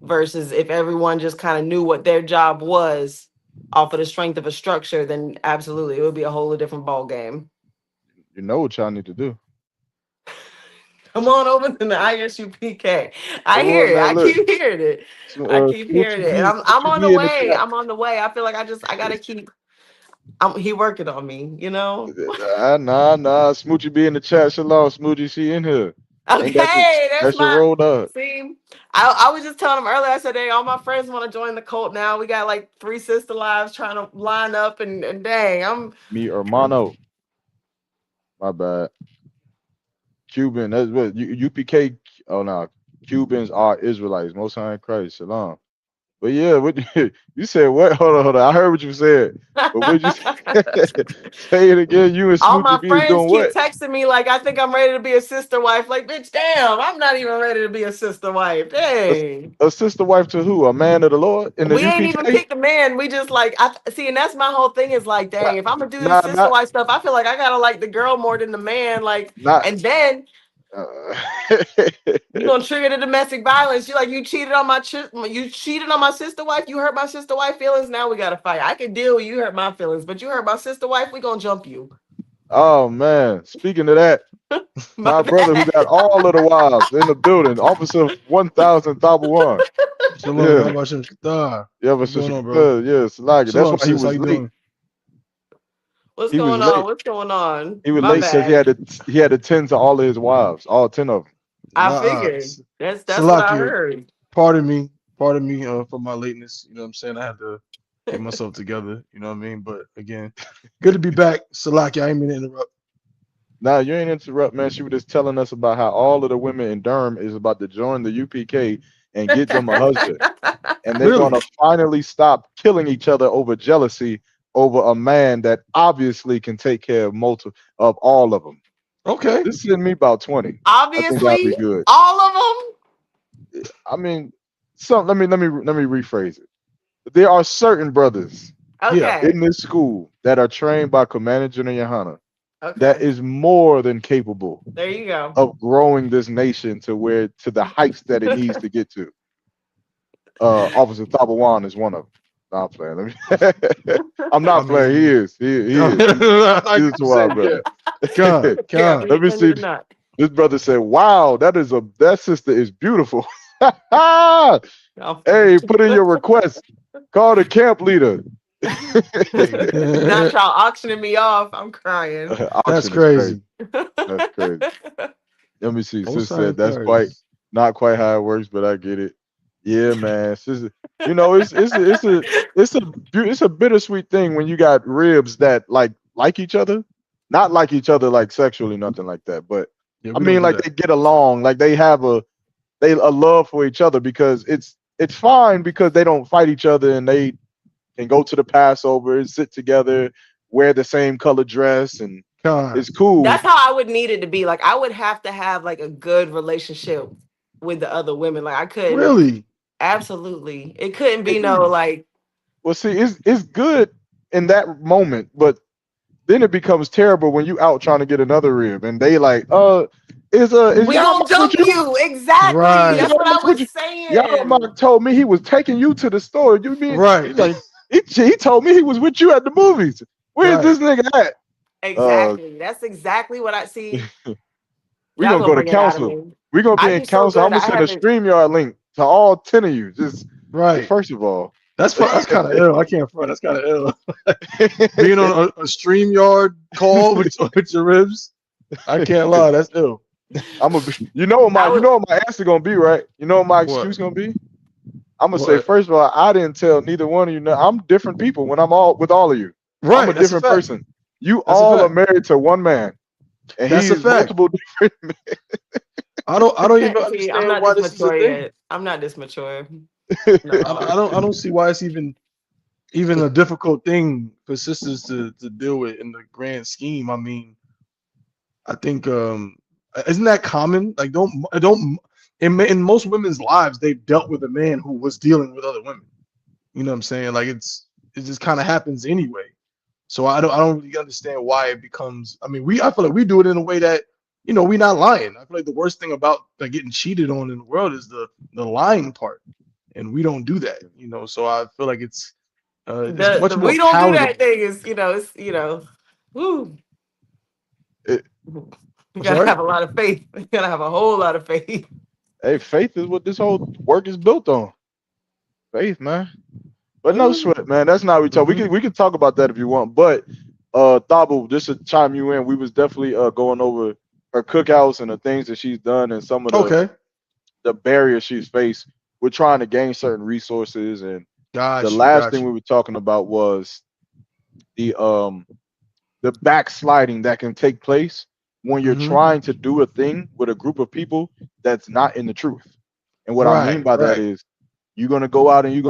versus if everyone just kind of knew what their job was off of the strength of a structure, then absolutely it would be a whole different ball game. You know what y'all need to do. Come on over to the ISUPK. I Come hear on it. now, I look. keep hearing it. So, I keep hearing it. And I'm Smoochie on the B in the way. chat. I'm on the way. I feel like I gotta keep he working on me. Nah. Smoochie be in the chat. Shalom, Smoochie. She in here. Ain't got your Okay, that's that's your my rolled up. see. I was just telling him earlier. I said, "Hey, all my friends want to join the cult now. We got like 3 sister lives trying to line up, and dang, Me hermano. My bad. Cuban. That's what UPK. Oh no, Cubans are Israelites. Most High in Christ. Shalom. But yeah, what you said? What? Hold on. I heard what you said. But what you say? Say it again. You and all Smoochie my B is friends doing keep what? texting me like I think I'm ready to be a sister wife. Like, bitch, damn, I'm not even ready to be a sister wife. A, Dang, a sister wife to who? A man of the Lord in the we ain't even UPK? picked a man. We just like I see, and that's my whole thing is like, dang, if I'm gonna do this Nah, sister not wife stuff, I feel like I gotta like the girl more than the man. Like, not. and then Uh, you gonna trigger the domestic violence. You like you cheated on my sister wife. You hurt my sister wife feelings. Now we gotta fight. I can deal with you hurt my feelings, but you hurt my sister wife. We gonna jump you. oh man. Speaking of that, My my brother who bad. got all of the wives in the building, Officer 1000 Tabuan. Shalom, Yeah. y'all watching Qatar. Yeah, but What's going sister, on, bro? yes, like it. That's Shalom, why he sis. How was you late. doing? What's He was going on? late. What's going on? He was My late because he bad. had to tend to all of his wives, all 10 of them. I Nah, figured. That's what I Salakia. heard. Pardon me. Pardon me for my lateness. You know what I'm saying? I had to get myself together. You know what I mean? But again, good to be back. Salakia, I ain't mean to interrupt. Nah, you ain't interrupt, man. She was just telling us about how all of the women in Durham is about to join the UPK and get them a husband, and they're Really? gonna finally stop killing each other over jealousy over a man that obviously can take care of of all of them. Okay. Just send me about 20. I think that'll be Obviously, good. all of them. I mean, let me rephrase it. There are certain brothers Yeah. Okay. in this school that are trained by Commander General Yohana that Okay. is more than capable There you go. of growing this nation to the heights that it needs to get to. Officer Tabawan is one of them. Nah, I'm playing. I'm I not playing. He mean, is. He is. like He's you a wild said, brother. yeah. Con, Care if con. you Let me see. attended or not. This brother said, "Wow, that sister is beautiful." Hey, No. put in your request. Call the camp leader. Not y'all auctioning me off. I'm crying. That's Auction is crazy. crazy. That's crazy. Let me see. Both Sis said sides that's quite cards. not quite how it works, but I get it. Yeah, man. Sis, it's a bittersweet thing when you got ribs that like each other, not like each other like sexually, nothing like that. But Yeah, I we don't mean, do like that. they get along, like they have a love for each other because it's fine because they don't fight each other and they can go to the Passover and sit together, wear the same color dress, and Con. it's cool. That's how I would need it to be. Like I would have to have like a good relationship with the other women. Like I couldn't Really? absolutely. It couldn't be no Ooh. like Well, see, it's good in that moment, but then it becomes terrible when you out trying to get another rib, and they like, is we y'all gonna with jump you? you. Exactly. Is Right. That's what I y'all with was you? Y'all saying. told me he was taking you to the store. You mean Right. he's like he told me he was with you at the movies. Where's Right. this nigga at? Uh, Exactly. That's exactly what I see. we Y'all gonna gonna go to bring it out of council. me. We gonna be I in do so council. I'm good. gonna I send a haven't. StreamYard link to all 10 of you. Just Right. first of all, That's kind of ill. I can't front. That's kind of ill. Being on a StreamYard call with your ribs. I can't lie. That's ill. I'm gonna be, I you would. know what my answer gonna be, right? You know what my What? excuse gonna be? I'm gonna say, What? first of all, I didn't tell neither one of you. I'm different people when I'm all with all of you. I'm a Right. That's a different fact. person. You That's a all are fact. married to one man, and That's a he's fact. multiple different men. I don't even See, I'm understand not why this this is a mature thing. yet. I'm not this mature. I, No. I don't I don't see why it's even a difficult thing for sisters to deal with in the grand scheme. I mean, I think isn't that common? Like don't in most women's lives they've dealt with a man who was dealing with other women. You know what I'm saying? Like it just kind of happens anyway. So I don't really understand why it becomes. I mean, I feel like we do it in a way that we're not lying. I feel like the worst thing about like getting cheated on in the world is the lying part, and we don't do that. So I feel like it's The much more we don't do that palatable. thing is it's woo. It- You I'm gotta sorry. have a lot of faith. You gotta have a whole lot of faith. hey, faith is what this whole work is built on. Faith, man. But no Ooh. sweat, man. That's not what we talk. Hmm. We can talk about that if you want. But Thabo, just to chime you in, we was definitely going over her cookouts and the things that she's done and some of Okay. the barriers she's faced with trying to gain certain resources. And the Got you. last Got thing you. we were talking about was the backsliding that can take place when you're Hmm. trying to do a thing with a group of people that's not in the truth. And what I mean Right. by that Right. is you're gonna go out and you're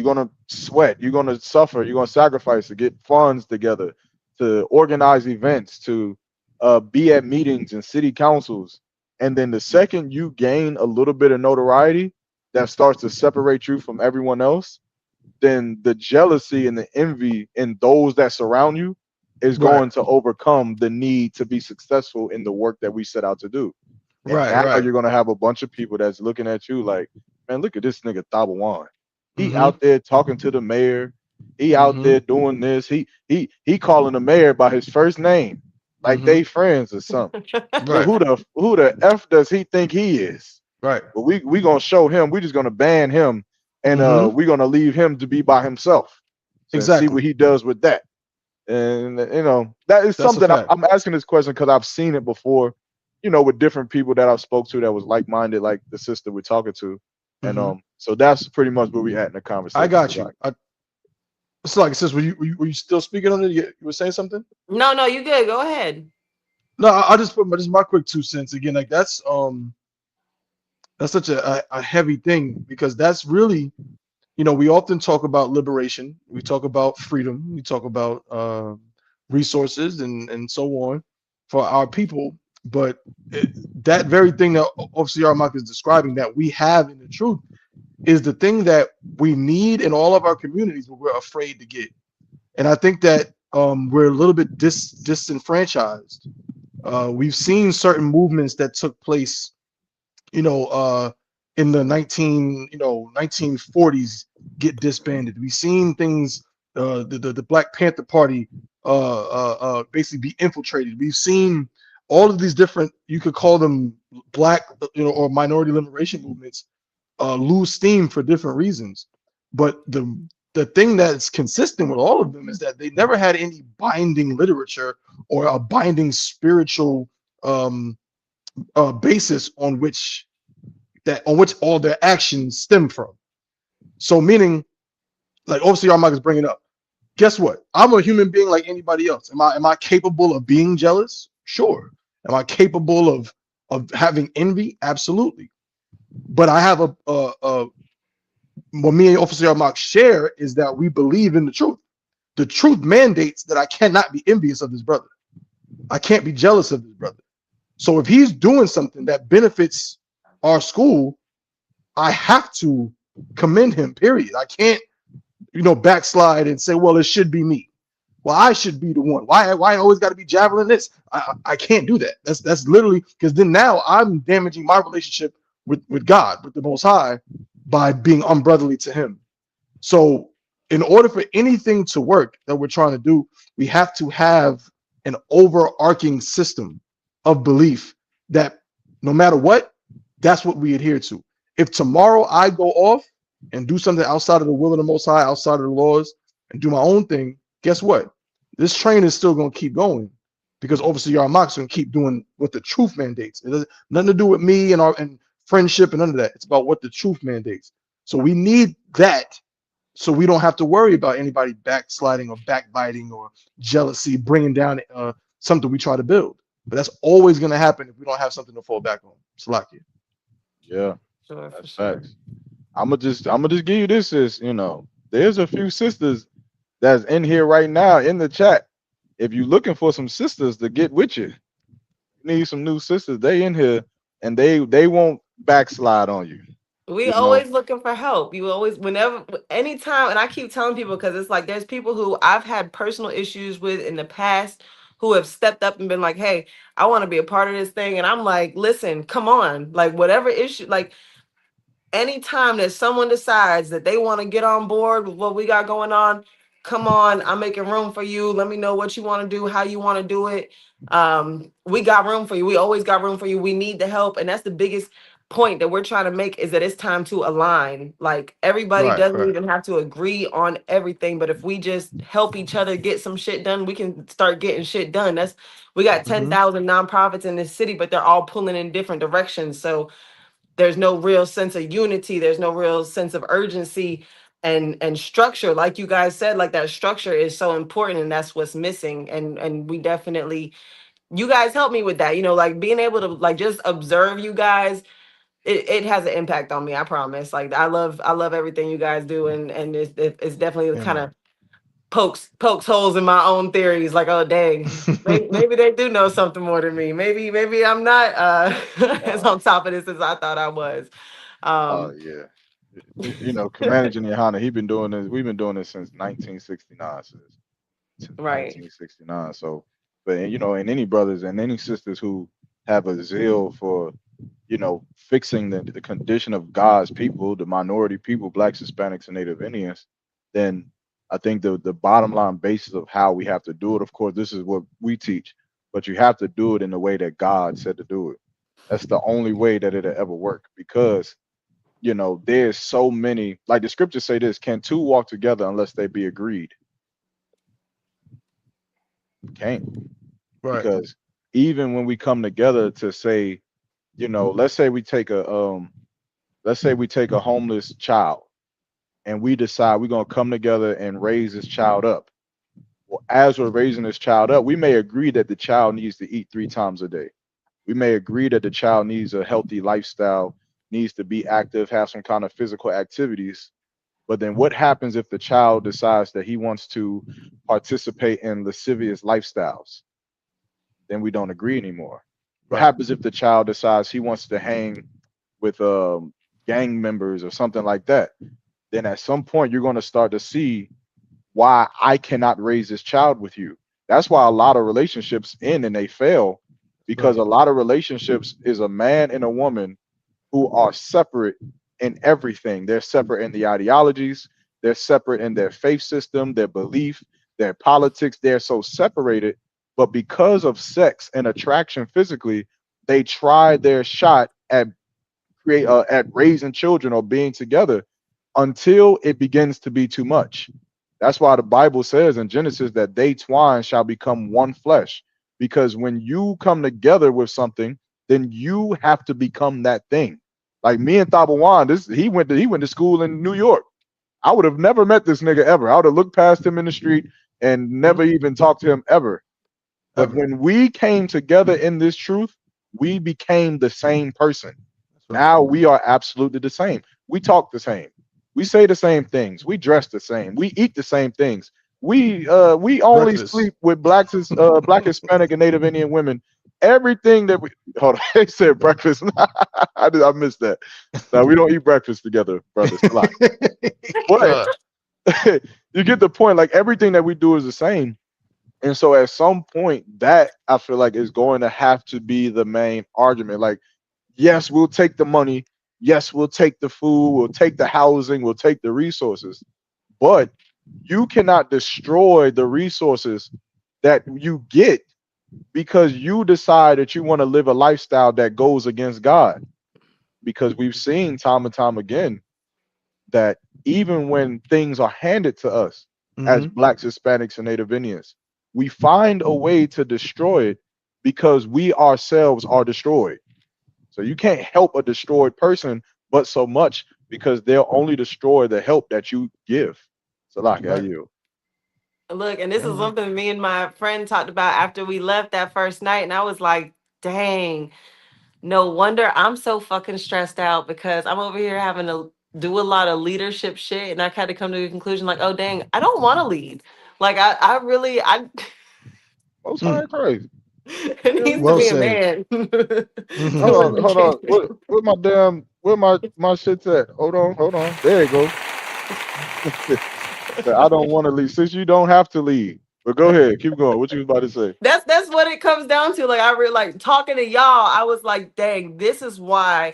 gonna sweat, you're gonna suffer, you're gonna sacrifice to get funds together, to organize events, to be at meetings and city councils. And then the second you gain a little bit of notoriety that starts to separate you from everyone else, then the jealousy and the envy in those that surround you is Right. going to overcome the need to be successful in the work that we set out to do. And Right. now Right. you're gonna have a bunch of people that's looking at you like, man, look at this nigga Tabawan. He Hmm. out there talking to the mayor. He out Hmm. there doing this. He calling the mayor by his first name, like Hmm. they friends or something. Well, Right. who the f does he think he is? Right. But we gonna show him. We just gonna ban him, and Hmm. we gonna leave him to be by himself. So and see Exactly. what he does with that. And that is That's a something fact. I'm asking this question because I've seen it before. With different people that I've spoke to that was like minded, like the sister we're talking to, and Hmm. so that's pretty much where we at in the I conversation. got So, like, you. It's like it says. Were you still speaking on it? You were saying something? No, you good. Go ahead. No, I just put just my quick 2 cents again. Like that's such a heavy thing because that's really, we often talk about liberation, we talk about freedom, we talk about resources and so on for our people, but that very thing that Officer Yarmak is describing that we have in the truth is the thing that we need in all of our communities, but we're afraid to get. And I think that we're a little bit disenfranchised. We've seen certain movements that took place, you know, uh, in the 1940s get disbanded. We've seen things, the Black Panther Party basically be infiltrated. We've seen all of these different, you could call them black, or minority liberation movements lose steam for different reasons. But the thing that's consistent with all of them is that they never had any binding literature or a binding spiritual um, basis on which all their actions stem from. So meaning, like obviously Armag is bringing up, guess what? I'm a human being like anybody else. Am I capable of being jealous? Sure. Am I capable of having envy? Absolutely. But I have what me and Officer Armag share is that we believe in the truth. The truth mandates that I cannot be envious of his brother. I can't be jealous of his brother. So if he's doing something that benefits our school, I have to commend him, period. I can't, backslide and say, well, it should be me. Well, I should be the one. Why I always got to be javeling this? I can't do that. That's literally because then now I'm damaging my relationship with God, with the Most High, by being unbrotherly to him. So in order for anything to work that we're trying to do, we have to have an overarching system of belief that no matter what, that's what we adhere to. If tomorrow I go off and do something outside of the will of the Most High, outside of the laws, and do my own thing, guess what? This train is still going to keep going because Overseer Yarmak's going to keep doing what the truth mandates. It has nothing to do with me and friendship and none of that. It's about what the truth mandates. So we need that so we don't have to worry about anybody backsliding or backbiting or jealousy, bringing down something we try to build. But that's always going to happen if we don't have something to fall back on. Salakia. Yeah, Sure, for that's sure. facts. I'm gonna just give you this is there's a few sisters that's in here right now in the chat. If you're looking for some sisters to get with you, need some new sisters. They in here and they won't backslide on you. We You know, always looking for help. You always, whenever, anytime, and I keep telling people because it's like there's people who I've had personal issues with in the past who have stepped up and been like, "Hey, I want to be a part of this thing," and I'm like, "Listen, come on, like whatever issue, like." Anytime that someone decides that they want to get on board with what we got going on, come on, I'm making room for you. Let me know what you want to do, how you want to do it. We got room for you. We always got room for you. We need the help. And that's the biggest point that we're trying to make is that it's time to align. Like everybody Right, doesn't right. even have to agree on everything, but if we just help each other get some shit done, we can start getting shit done. We got Mm-hmm. 10,000 nonprofits in this city, but they're all pulling in different directions. So there's no real sense of unity, there's no real sense of urgency and structure, like you guys said. Like that structure is so important and that's what's missing. And we definitely, you guys help me with that, like being able to like just observe you guys. It has an impact on me, I promise. Like I love everything you guys do, and it's definitely Yeah, kind man. of pokes holes in my own theories. Like, oh dang, maybe they do know something more than me. Maybe I'm not as uh, on top of this as I thought I was. Um, yeah. Commander Johanna, he been doing this. We've been doing this since 1969. Since right. 1969. So, but and any brothers and any sisters who have a zeal for, fixing the condition of God's people, the minority people, blacks, Hispanics, and Native Indians, then I think the bottom line basis of how we have to do it, of course, this is what we teach, but you have to do it in the way that God said to do it. That's the only way that it'll ever work because there's so many, like the scriptures say this, can two walk together unless they be agreed? Can't. Right. Because even when we come together to say, let's say we take a homeless child and we decide we're gonna come together and raise this child up. well, as we're raising this child up, we may agree that the child needs to eat 3 times a day. We may agree that the child needs a healthy lifestyle, needs to be active, have some kind of physical activities. But then what happens if the child decides that he wants to participate in lascivious lifestyles? Then we don't agree anymore. What Right. happens if the child decides he wants to hang with gang members or something like that? Then at some point you're going to start to see why I cannot raise this child with you. That's why a lot of relationships end and they fail, because Right. a lot of relationships is a man and a woman who are separate in everything. They're separate in the ideologies, they're separate in their faith system, their belief, their politics. They're so separated, but because of sex and attraction physically, they try their shot at at raising children or being together until it begins to be too much. That's why the Bible says in Genesis that they twine shall become one flesh. Because when you come together with something, then you have to become that thing. Like me and Tabawan, he went to school in New York. I would have never met this nigga ever. I would have looked past him in the street and never even talked to him ever. But Ever. when we came together in this truth, we became the same person. That's right. Now we are absolutely the same. We talk the same. We say the same things. We dress the same. We eat the same things. We only Breakfast. sleep with black Hispanic and Native Indian women. Everything that we hold on, they said breakfast. I missed that. No, we don't eat breakfast together, brothers. But God. you get the point. Like everything that we do is the same. And so at some point, that I feel like is going to have to be the main argument. Like, yes, we'll take the money. Yes, we'll take the food. We'll take the housing. We'll take the resources. But you cannot destroy the resources that you get because you decide that you want to live a lifestyle that goes against God. Because we've seen time and time again that even when things are handed to us as Hmm. blacks, Hispanics, and Native Indians, we find a way to destroy it because we ourselves are destroyed. So you can't help a destroyed person but so much because they'll only destroy the help that you give. So like I Right. you. Look, and this Yeah, is man. something me and my friend talked about after we left that first night, and I was like, dang, no wonder I'm so fucking stressed out because I'm over here having to do a lot of leadership shit, and I had to come to the conclusion like, oh dang, I don't want to lead. Like I really I Most Mm. high crazy. it Hell needs to Well be a yeah. said. man Hmm. doing Hold on, the hold on. kid. Where my damn where my shit's at? Hold on. There you go. I don't want to leave. Since you don't have to leave. But go ahead, keep going. What you was about to say? That's what it comes down to. Like I really like talking to y'all. I was like, dang, this is why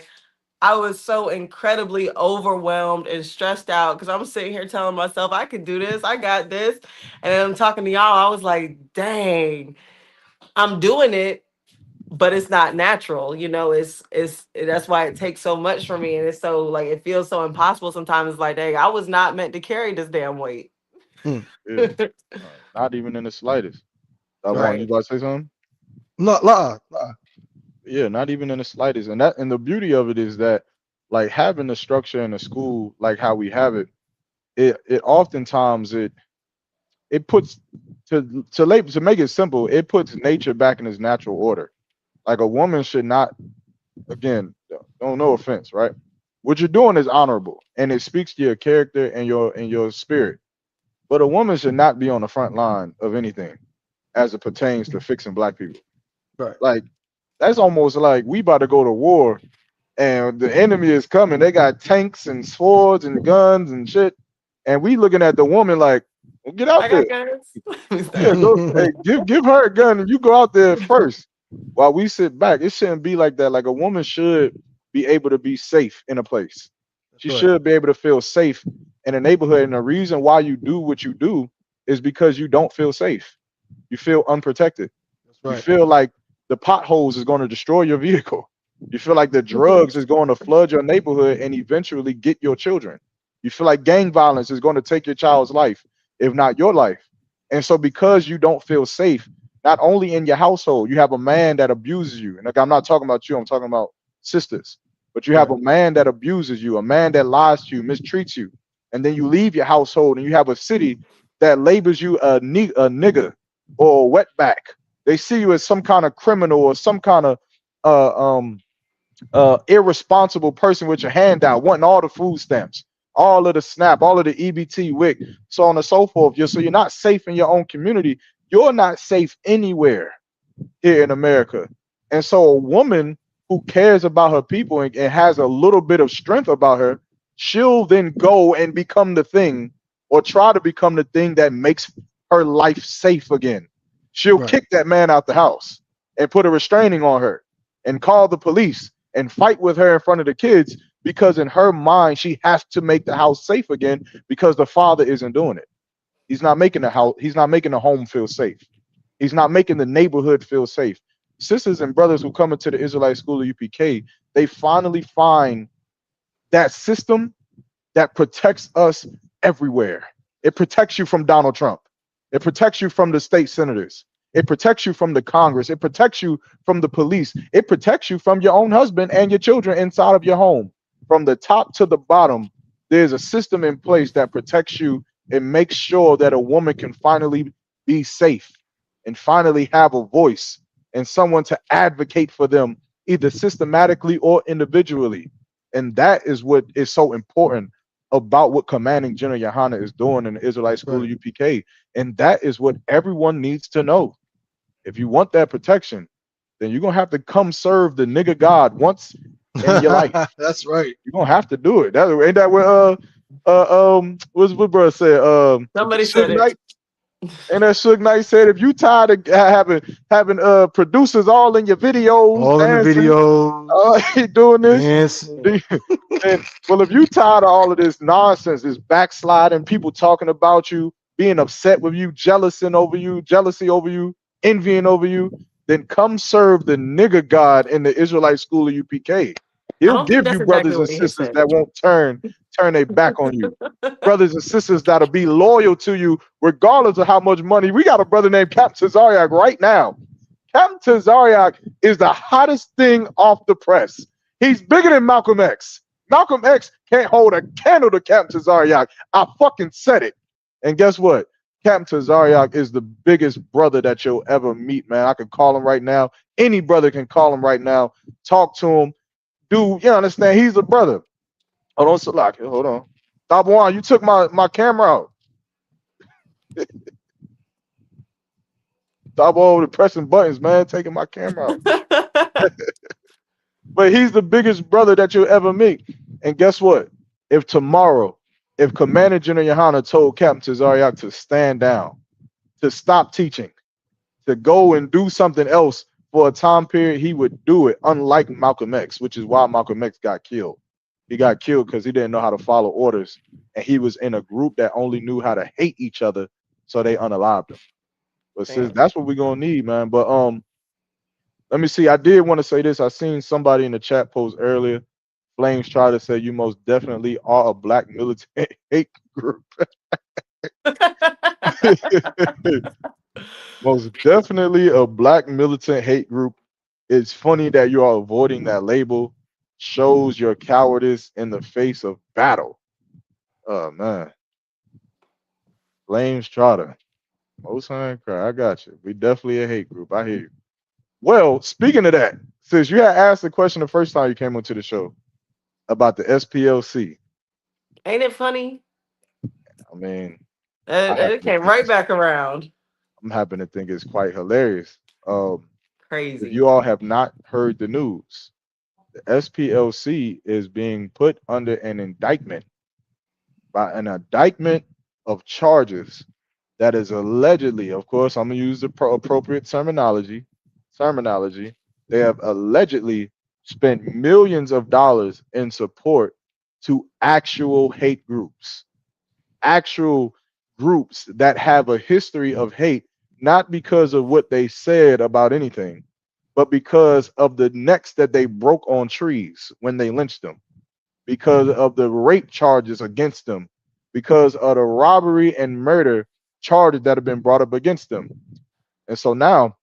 I was so incredibly overwhelmed and stressed out because I'm sitting here telling myself I can do this, I got this, and then I'm talking to y'all. I was like, dang, I'm doing it, but it's not natural. You know, it's that's why it takes so much for me, and it's so like it feels so impossible sometimes. It's like, dang, I was not meant to carry this damn weight. Mm. Yeah. Not even in the slightest. I want you Right. Right. about to say something? La, la, la. Yeah, not even in the slightest. And the beauty of it is that like having the structure in a school like how we have it, it oftentimes it puts to make it simple, it puts nature back in its natural order. Like a woman should not, again, don't no offense, right? What you're doing is honorable and it speaks to your character and your spirit. But a woman should not be on the front line of anything as it pertains to fixing black people. Right. Like that's almost like we about to go to war and the enemy is coming. They got tanks and swords and guns and shit. And we looking at the woman like, well, get out I there. got guns. Let me Yeah, stop. go. Hey, give her a gun and you go out there first while we sit back. It shouldn't be like that. Like a woman should be able to be safe in a place. That's She right. should be able to feel safe in a neighborhood. And the reason why you do what you do is because you don't feel safe. You feel unprotected. That's You right. feel like the potholes is going to destroy your vehicle. You feel like the drugs is going to flood your neighborhood and eventually get your children. You feel like gang violence is going to take your child's life, if not your life. And so, because you don't feel safe, not only in your household, you have a man that abuses you. And like, I'm not talking about you, I'm talking about sisters. But you have Right. a man that abuses you, a man that lies to you, mistreats you. And then you leave your household and you have a city that labels you a nigger or a wetback. They see you as some kind of criminal or some kind of irresponsible person with your hand out, wanting all the food stamps, all of the SNAP, all of the EBT, WIC, so on and so forth. So you're not safe in your own community. You're not safe anywhere here in America. And so a woman who cares about her people and has a little bit of strength about her, she'll then go and become the thing, or try to become the thing that makes her life safe again. She'll kick that man out the house and put a restraining on her and call the police and fight with her in front of the kids, because in her mind she has to make the house safe again, because the father isn't doing it. He's not making the house, he's not making the home feel safe. He's not making the neighborhood feel safe. Sisters and brothers who come into the Israelite School of UPK, they finally find that system that protects us everywhere. It protects you from Donald Trump. It protects you from the state senators. It protects you from the Congress. It protects you from the police. It protects you from your own husband and your children inside of your home. From the top to the bottom, there's a system in place that protects you and makes sure that a woman can finally be safe and finally have a voice and someone to advocate for them, either systematically or individually. And that is what is so important about what Commanding General Yohana is doing in the Israelite School of UPK. And that is what everyone needs to know. If you want that protection, then you're gonna have to come serve the nigga God once in your life. That's right. You're gonna have to do it. That ain't that what what's what brother said? Somebody said it. And that Suge Knight said, if you tired of having producers all in your videos, all dancing, in the videos, doing this, and, well, if you tired of all of this nonsense, this backsliding, people talking about you, being upset with you, jealousy over you, envying over you, then come serve the nigga God in the Israelite School of UPK. He'll give you brothers and sisters that won't turn their back on you. Brothers and sisters that'll be loyal to you regardless of how much money. We got a brother named Captain Tazariak right now. Captain Tazariak is the hottest thing off the press. He's bigger than Malcolm X. Malcolm X can't hold a candle to Captain Tazariak. I fucking said it. And guess what? Captain Tazariak is the biggest brother that you'll ever meet, man. I can call him right now. Any brother can call him right now. Talk to him. Dude, you understand? He's a brother. Hold on, Salaki. Hold on. Tabuan, you took my camera out. Stop over the pressing buttons, man. Taking my camera out. But he's the biggest brother that you'll ever meet. And guess what? If tomorrow, if Commander General Yohana told Captain Tazariak to stand down, to stop teaching, to go and do something else for a time period, he would do it, unlike Malcolm X, which is why Malcolm X got killed. He got killed because he didn't know how to follow orders, and he was in a group that only knew how to hate each other, so they unalived him. But since that's what we're gonna need, man. But let me see. I did want to say this. I seen somebody in the chat post earlier. Flames try to say you most definitely are a black militant hate group. Most definitely a black militant hate group. It's funny that you are avoiding that label. Shows your cowardice in the face of battle. Oh man. Flames Trotter. Most high cry. I got you. We definitely a hate group. I hear you. Well, speaking of that, since you had asked the question the first time you came onto the show about the SPLC. Ain't it funny? I mean, it came right back around. I'm happy to think it's quite hilarious. Crazy. If you all have not heard the news, the SPLC is being put under an indictment of charges that is allegedly, of course, I'm going to use the appropriate terminology. They have allegedly spent millions of dollars in support to actual hate groups, actual groups that have a history of hate, not because of what they said about anything, but because of the necks that they broke on trees when they lynched them, because of the rape charges against them, because of the robbery and murder charges that have been brought up against them. And so now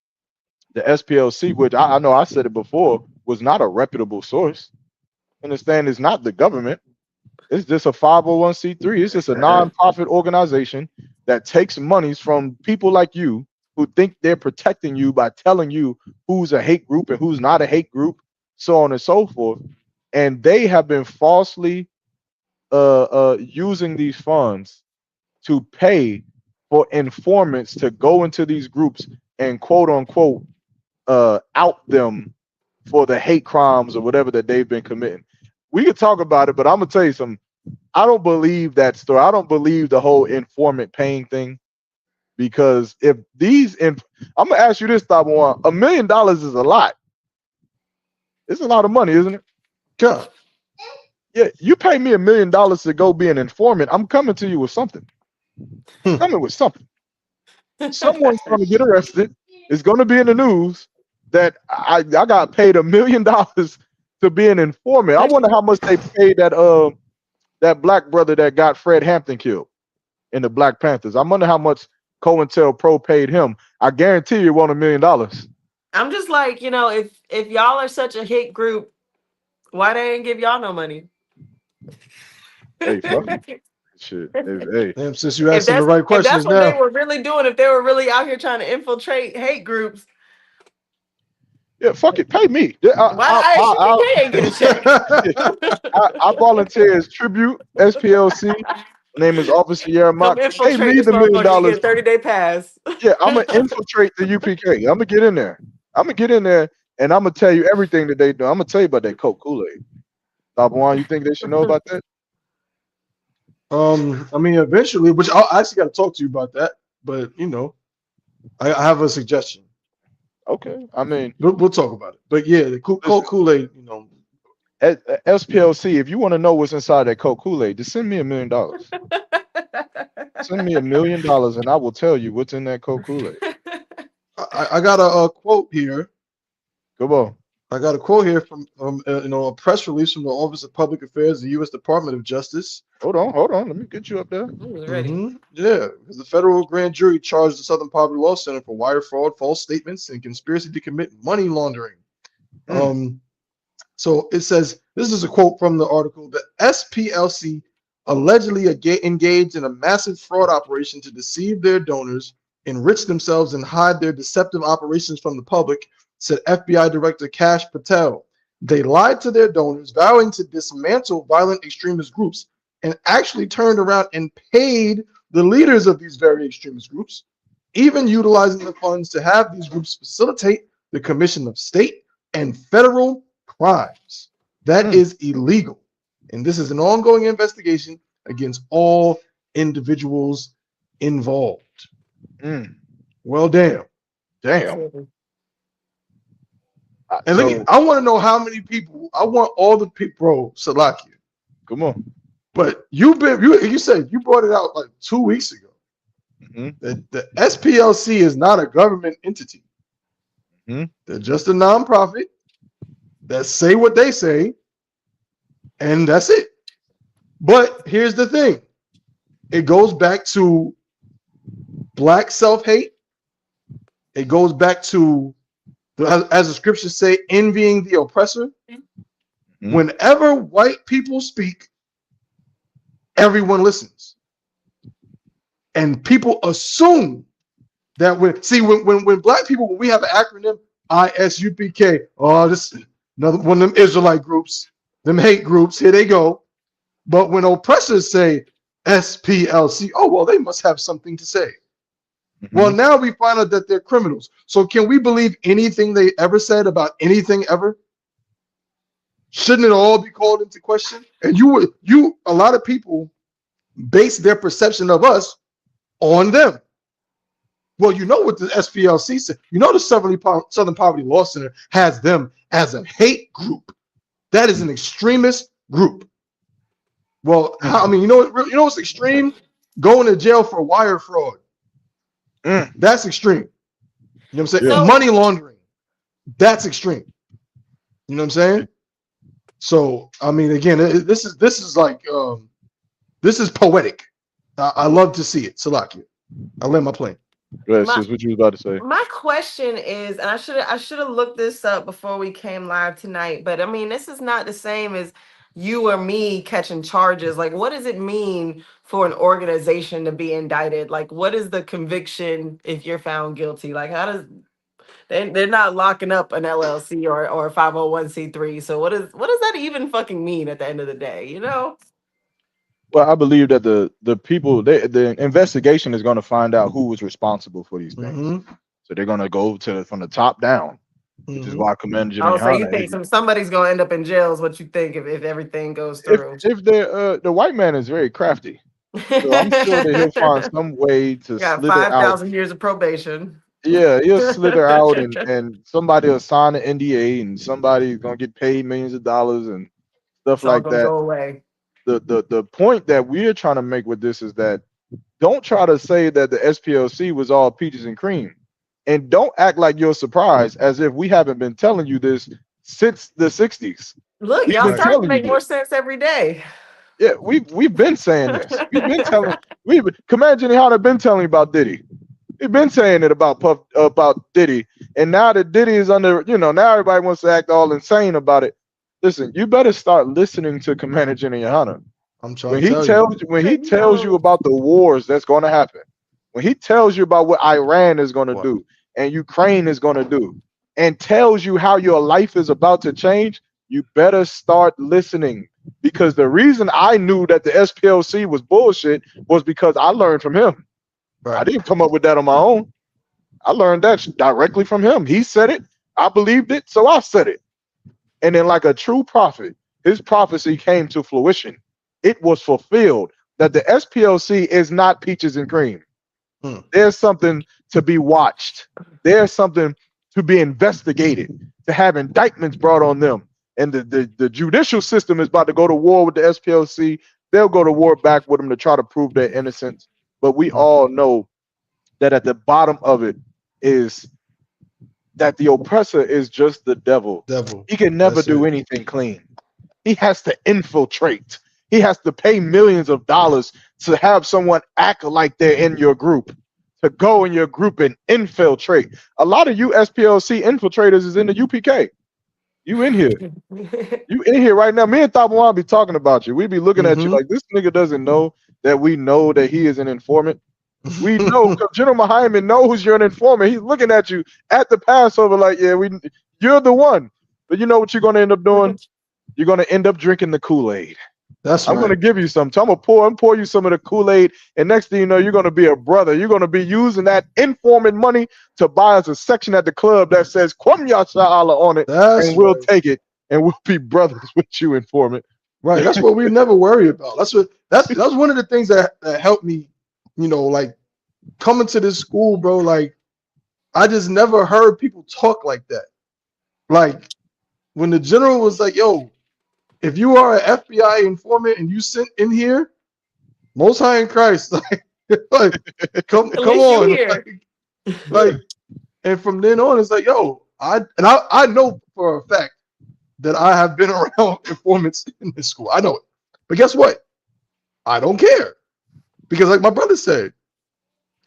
the SPLC, which I know I said it before, was not a reputable source. Understand, it's not the government. It's just a 501c3. It's just a non-profit organization that takes monies from people like you who think they're protecting you by telling you who's a hate group and who's not a hate group, so on and so forth. And they have been falsely using these funds to pay for informants to go into these groups and quote unquote out them for the hate crimes or whatever that they've been committing. We could talk about it, but I'm gonna tell you something. I don't believe that story. I don't believe the whole informant paying thing, because if I'm gonna ask you this, Thabo, $1 million is a lot. It's a lot of money, isn't it? God. Yeah, you pay me $1 million to go be an informant. I'm coming to you with something. Coming with something. Someone's going to get arrested. It's going to be in the news that I got paid $1 million to be an informant. I wonder how much they paid that black brother that got Fred Hampton killed in the Black Panthers. I wonder how much COINTELPRO paid him. I guarantee you it won $1 million. I'm just like, if y'all are such a hate group, why they didn't give y'all no money? Hey, fuck it. Shit. Hey. Damn, sis, you asking the right questions if that's what now. they were really doing, if they were really out here trying to infiltrate hate groups, yeah, fuck it, pay me. why ISUPK ain't get a check? I volunteer as tribute, SPLC. My name is Officer Yermak. Come infiltrate Pay me this the $1 million. motherfucker, you get a 30-day pass. Yeah, I'm gonna infiltrate the UPK. I'm gonna get in there. And I'm gonna tell you everything that they do. I'm gonna tell you about that Coke Kool-Aid. Thabo, you think they should know about that? I mean, eventually, which I actually got to talk to you about that. But I have a suggestion. Okay, I mean, we'll talk about it. But yeah, the Coke Kool-Aid, at SPLC, if you want to know what's inside that Coke Kool-Aid, just send me $1 million. Send me $1 million, and I will tell you what's in that Coke Kool-Aid. I got a quote here. Come on. I got a quote here from a press release from the Office of Public Affairs, the U.S. Department of Justice. Hold on. Let me get you up there. Ready. Yeah, because the federal grand jury charged the Southern Poverty Law Center for wire fraud, false statements, and conspiracy to commit money laundering. So it says, this is a quote from the article: the SPLC allegedly engaged in a massive fraud operation to deceive their donors, enrich themselves, and hide their deceptive operations from the public, said FBI Director Kash Patel. They lied to their donors, vowing to dismantle violent extremist groups, and actually turned around and paid the leaders of these very extremist groups, even utilizing the funds to have these groups facilitate the commission of state and federal crimes. That is illegal. And this is an ongoing investigation against all individuals involved. Well, damn. And look, I want to know how many people. I want all the people, bro. Salakia. Come on. But you said you brought it out like 2 weeks ago. The SPLC is not a government entity. They're just a nonprofit that say what they say, and that's it. But here's the thing: it goes back to black self-hate. It goes back to, as the scriptures say, envying the oppressor. Whenever white people speak, everyone listens, and people assume that when black people, when we have an acronym ISUPK, oh, this is another one of them Israelite groups, them hate groups, here they go. But when oppressors say SPLC, oh well, they must have something to say. Well, now we find out that they're criminals. So can we believe anything they ever said about anything ever? Shouldn't it all be called into question? And a lot of people base their perception of us on them. Well, you know what the SPLC said. You know the Southern Poverty Law Center has them as a hate group. That is an extremist group. Well, I mean, you know what's extreme? Going to jail for wire fraud. That's extreme. You know what I'm saying? So, money laundering. That's extreme. You know what I'm saying? So, I mean, again, this is like this is poetic. I love to see it. Salakia. I land my plane. Go ahead, sis. What you was about to say? My question is, and I should have looked this up before we came live tonight, but I mean, this is not the same as you or me catching charges. Like, what does it mean for an organization to be indicted? Like, what is the conviction if you're found guilty? Like, how does they're not locking up an LLC or a 501c3. So what does that even fucking mean at the end of the day? You know? Well, I believe that the people, the investigation is going to find out who was responsible for these things. Mm-hmm. So they're going to go to from the top down, which is Mm-hmm. why Commander Jimmy Oh, so you Hunter, think somebody's gonna end up in jail is what you think if everything goes if through. if the white man is very crafty, so I'm sure that he'll find some way to Got slither out. 5,000 years of probation. Yeah, he'll slither out, and somebody will sign an NDA, and somebody's gonna get paid millions of dollars and stuff It's all like gonna that. go away. The point that we're trying to make with this is that don't try to say that the SPLC was all peaches and cream, and don't act like you're surprised as if we haven't been telling you this since the 60s. Look, We've y'all been starting to telling you make more this. sense every day. Yeah, we've been saying this. We've been telling. We've Commander Jimmy Hunter been telling you about Diddy. We've been saying it about about Diddy, and now that Diddy is under, now everybody wants to act all insane about it. Listen, you better start listening to Commander Jimmy Hunter. I'm trying to tell you. When he You tells you know, about the wars that's going to happen, when he tells you about what Iran is going to What? do and Ukraine is going to do, and tells you how your life is about to change, you better start listening. Because the reason I knew that the SPLC was bullshit was because I learned from him. I Right. didn't come up with that on my own. I learned that directly from him. He said it, I believed it, so I said it. And then, like a true prophet, his prophecy came to fruition. It was fulfilled that the SPLC is not peaches and cream. There's something to be watched. There's something to be investigated, to have indictments brought on them. And the judicial system is about to go to war with the SPLC. They'll go to war back with them to try to prove their innocence. But we all know that at the bottom of it is that the oppressor is just the devil. Devil. He can never That's do it. anything clean. He has to infiltrate. He has to pay millions of dollars to have someone act like they're in your group, to go in your group and infiltrate. A lot of you SPLC infiltrators is in the UPK. You in here. You in here right now. Me and Tabawan be talking about you. We be looking at you Mhm. like this nigga doesn't know that we know that he is an informant. We know because General Hyman knows you're an informant. He's looking at you at the Passover like, yeah, you're the one. But you know what you're gonna end up doing? You're gonna end up drinking the Kool-Aid. That's I'm right. gonna give you some. I'm gonna pour you some of the Kool-Aid, and next thing you know, you're gonna be a brother. You're gonna be using that informant money to buy us a section at the club that says Kwam Yasha Allah on it, That's and we'll right. take it and we'll be brothers with you, informant. Right. That's what we never worry about. That's one of the things that helped me, like coming to this school, bro. Like I just never heard people talk like that. Like when the general was like, yo, if you are an FBI informant and you sent in here, Most High in Christ, like come At least you on. here. Like, and from then on, it's like, yo, I know for a fact that I have been around informants in this school. I know it. But guess what? I don't care. Because like my brother said,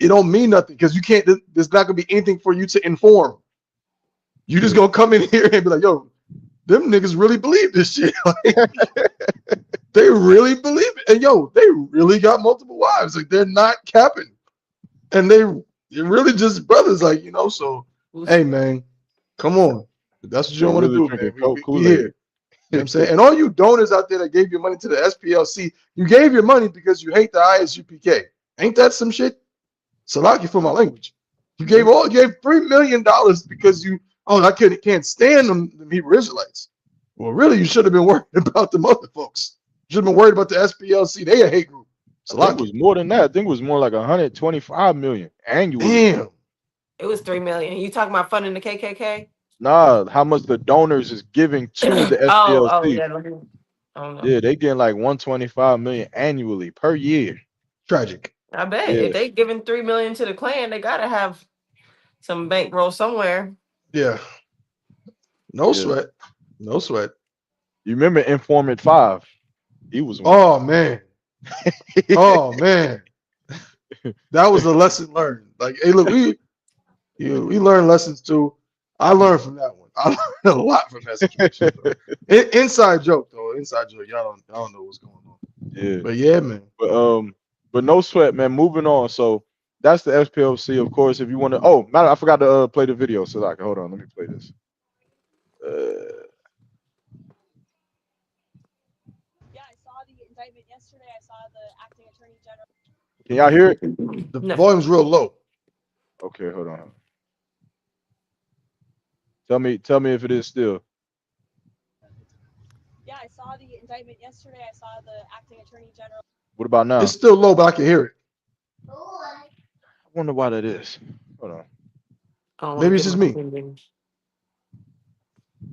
it don't mean nothing because you can't, there's not gonna be anything for you to inform. You just gonna come in here and be like, yo, them niggas really believe this shit. Like, they really believe it. And yo, they really got multiple wives. Like they're not capping. And they're really just brothers, like, so hey man, come on. If that's what you don't want to Really do, drinking man. Coke We Kool-Aid. here. You know what I'm saying? And all you donors out there that gave your money to the SPLC, you gave your money because you hate the ISUPK. Ain't that some shit? Salaki for my language. You gave $3 million because I can't stand them Hebrew Israelites. Well, really, you should have been worried about the other folks. You should have been worried about the SPLC. They a hate group. I think it was more than that. I think it was more like 125 million annually. Damn. It was 3 million. You talking about funding the KKK? Nah, how much the donors is giving to the SPLC. Oh yeah. I don't know. Yeah, they getting like 125 million annually per year. Tragic. I bet Yeah. if they giving 3 million to the Klan, they gotta have some bankroll somewhere. Yeah. No Yeah. sweat. No sweat. You remember Informant 5? He was one. Oh man. Oh man. That was a lesson learned. Like, hey, look, we learned lessons too. I learned from that one. I learned a lot from that situation. Inside joke though. Inside joke. Y'all don't know what's going on. Yeah. But yeah, man. But no sweat, man. Moving on. So that's the SPLC, of course. If you want to, oh, matter, I forgot to play the video. So like, hold on, let me play this. Yeah, I saw the indictment yesterday. I saw the acting attorney general. Can y'all hear it? The volume's real low. Okay, hold on. Tell me if it is still. Yeah, I saw the indictment yesterday. I saw the acting attorney general. What about now? It's still low, but I can hear it. I wonder why that is. Hold on. Maybe it's just me. An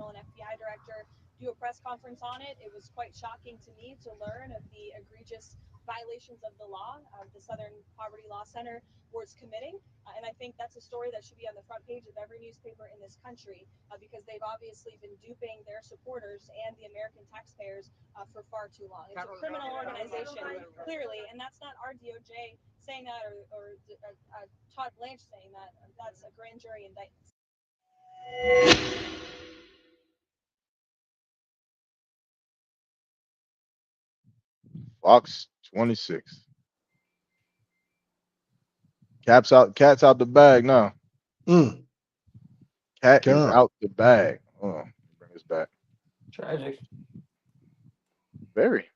FBI director do a press conference on it. It was quite shocking to me to learn of the egregious violations of the law the Southern Poverty Law Center was committing. And I think that's a story that should be on the front page of every newspaper in this country because they've obviously been duping their supporters and the American taxpayers for far too long. It's a criminal organization, clearly, and that's not our DOJ saying that or Todd Blanche saying that. That's a grand jury indictment. Fox 26. Cat's out the bag now. Cat is out the bag. Hold on. Bring this back. Tragic. Very.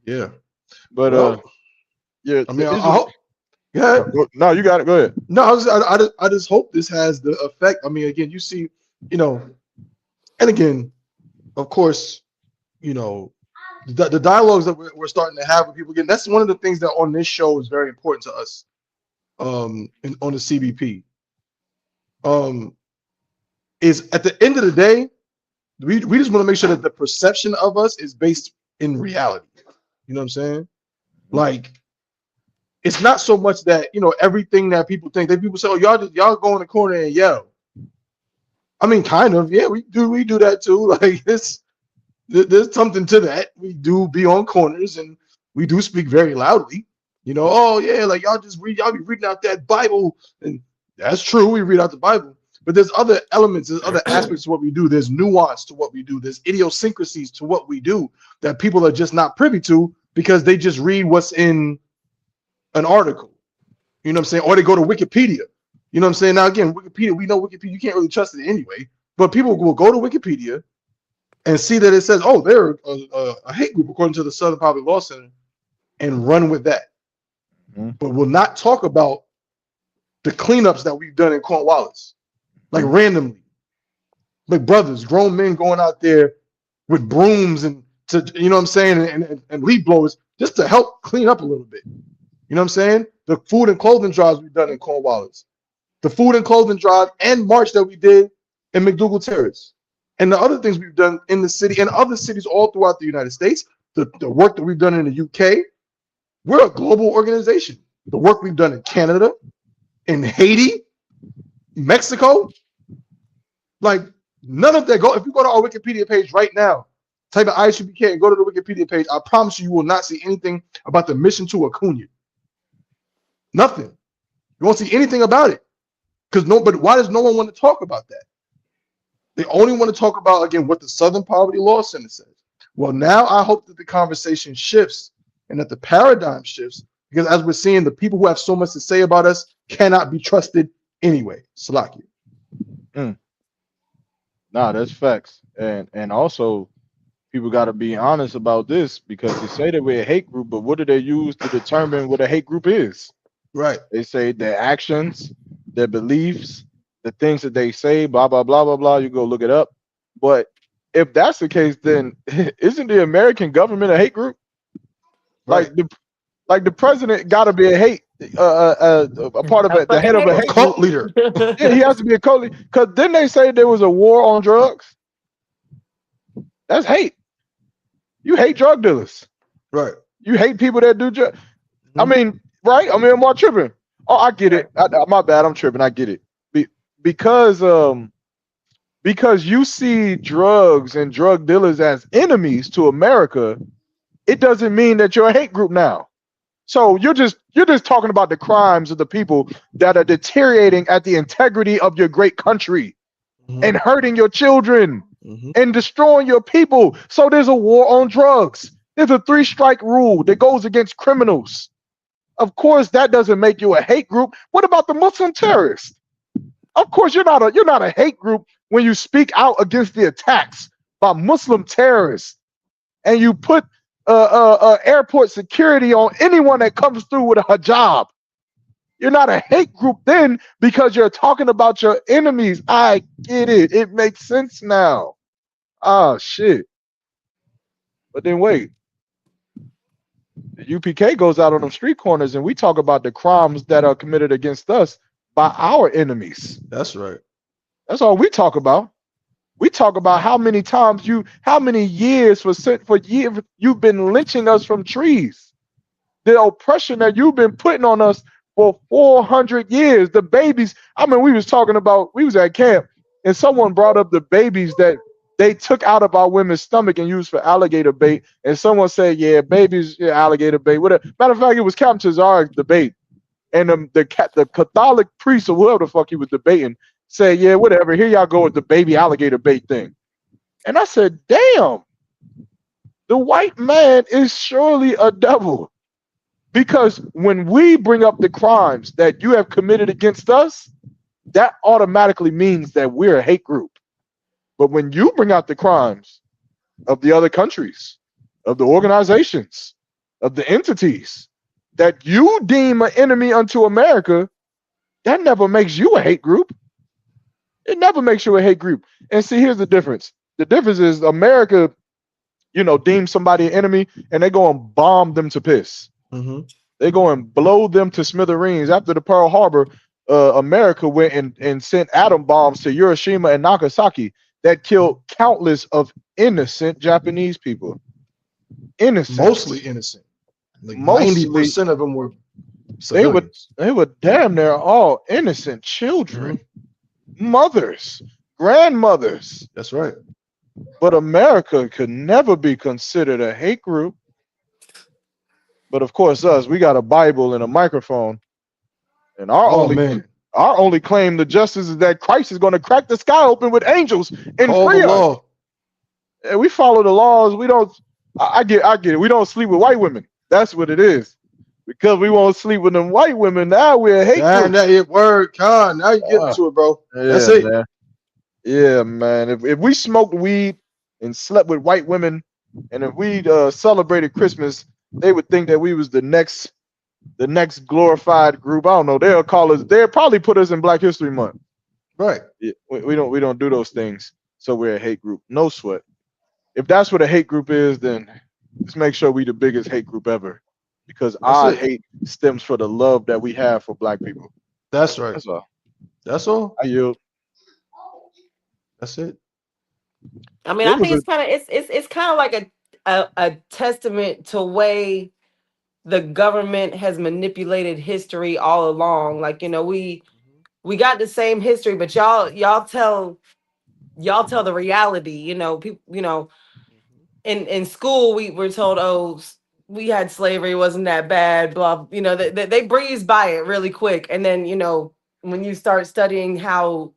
Yeah. But yeah. I mean, I hope. Yeah. No, you got it. Go ahead. No, I just hope this has the effect. I mean, again, you see, and again, of course, the dialogues that we're starting to have with people again. That's one of the things that on this show is very important to us. On the CBP, is at the end of the day, we just want to make sure that the perception of us is based in reality. You know what I'm saying? Like, it's not so much that everything that people think. That people say, "Oh, y'all go in the corner and yell." I mean, kind of, yeah, we do that too. Like there's something to that. We do be on corners and we do speak very loudly. Oh yeah, like y'all be reading out that Bible, and that's true. We read out the Bible, but there's other elements, there's other aspects to what we do. There's nuance to what we do. There's idiosyncrasies to what we do that people are just not privy to because they just read what's in an article. You know what I'm saying? Or they go to Wikipedia. You know what I'm saying? Now again, Wikipedia, we know Wikipedia, you can't really trust it anyway. But people will go to Wikipedia and see that it says, "Oh, they're a hate group according to the Southern Poverty Law Center," and run with that. But we'll not talk about the cleanups that we've done in Cornwallis, like randomly, like brothers, grown men going out there with brooms and what I'm saying, and leaf blowers just to help clean up a little bit. You know what I'm saying? The food and clothing drives we've done in Cornwallis, the food and clothing drive and march that we did in McDougal Terrace, and the other things we've done in the city and other cities all throughout the United States, the work that we've done in the UK. We're a global organization. The work we've done in Canada, in Haiti, Mexico, like none of that. If you go to our Wikipedia page right now, type in ISUPK and go to the Wikipedia page, I promise you will not see anything about the mission to Acuna. Nothing. You won't see anything about it. But why does no one want to talk about that? They only want to talk about, again, what the Southern Poverty Law Center says. Well, now I hope that the conversation shifts and that the paradigm shifts, because as we're seeing, the people who have so much to say about us cannot be trusted anyway. Salaki. Nah, that's facts. And also, people got to be honest about this, because they say that we're a hate group, but what do they use to determine what a hate group is? Right. They say their actions, their beliefs, the things that they say, blah, blah, blah, blah, blah. You go look it up. But if that's the case, then isn't the American government a hate group? Right. Like the president got to be a hate, a part of it, the head of a hate cult group. leader. Yeah, he has to be a cult leader. Because didn't they say there was a war on drugs? That's hate. You hate drug dealers. Right. You hate people that do drugs. I mean, right? I mean, am I tripping? Oh, I get it. My bad. I'm tripping. I get it. Because you see drugs and drug dealers as enemies to America, it doesn't mean that you're a hate group now. So you're just talking about the crimes of the people that are deteriorating at the integrity of your great country. and hurting your children Mhm. and destroying your people. So there's a war on drugs. There's a 3-strike rule that goes against criminals. Of course, that doesn't make you a hate group. What about the Muslim terrorists? Of course, you're not a hate group when you speak out against the attacks by Muslim terrorists and you put airport security on anyone that comes through with a hijab. You're not a hate group then because you're talking about your enemies. I get it. It makes sense now. Ah, shit. But then wait. The UPK goes out on them street corners and we talk about the crimes that are committed against us by our enemies. That's right. That's all we talk about. We talk about how many times how many years for years you've been lynching us from trees. The oppression that you've been putting on us for 400 years. The babies, I mean, we was at camp and someone brought up the babies that they took out of our women's stomach and used for alligator bait. And someone said, yeah, babies, yeah, alligator bait. Whatever. Matter of fact, it was Captain Tazar's debate. And the Catholic priest or whoever the fuck he was debating said, yeah, whatever. Here y'all go with the baby alligator bait thing. And I said, damn, the white man is surely a devil. Because when we bring up the crimes that you have committed against us, that automatically means that we're a hate group. But when you bring out the crimes of the other countries, of the organizations, of the entities that you deem an enemy unto America, that never makes you a hate group. It never makes you a hate group. And see, here's the difference. The difference is America, deems somebody an enemy and they go and bomb them to piss. Mm-hmm. They go and blow them to smithereens. After the Pearl Harbor, America went and sent atom bombs to Hiroshima and Nagasaki that killed countless of innocent Japanese people. Innocent. Mostly innocent. Like 90% of them were civilians. They were damn near all innocent children, mothers, grandmothers. That's right. But America could never be considered a hate group. But of course, we got a Bible and a microphone, and our only claim to justice is that Christ is going to crack the sky open with angels and free us. And we follow the laws. We don't. I get it. We don't sleep with white women. That's what it is. Because we won't sleep with them white women. Now we're a hate group. That it word, Con. Now you get into it, bro. That's it. Man. Yeah, man. If we smoked weed and slept with white women, and if we celebrated Christmas, they would think that we was the next glorified group. I don't know. They'll probably put us in Black History Month. Right. Yeah, we don't do those things. So we're a hate group. No sweat. If that's what a hate group is, then let's make sure we the biggest hate group ever. Because our hate stems from the love that we have for Black people. That's right. That's all. That's all. I yield. That's it. I mean, I think it's kind of like a testament to way the government has manipulated history all along. Like, we got the same history, but y'all tell the reality. People, in school we were told, oh, we had slavery, it wasn't that bad, blah. They breeze by it really quick, and then when you start studying how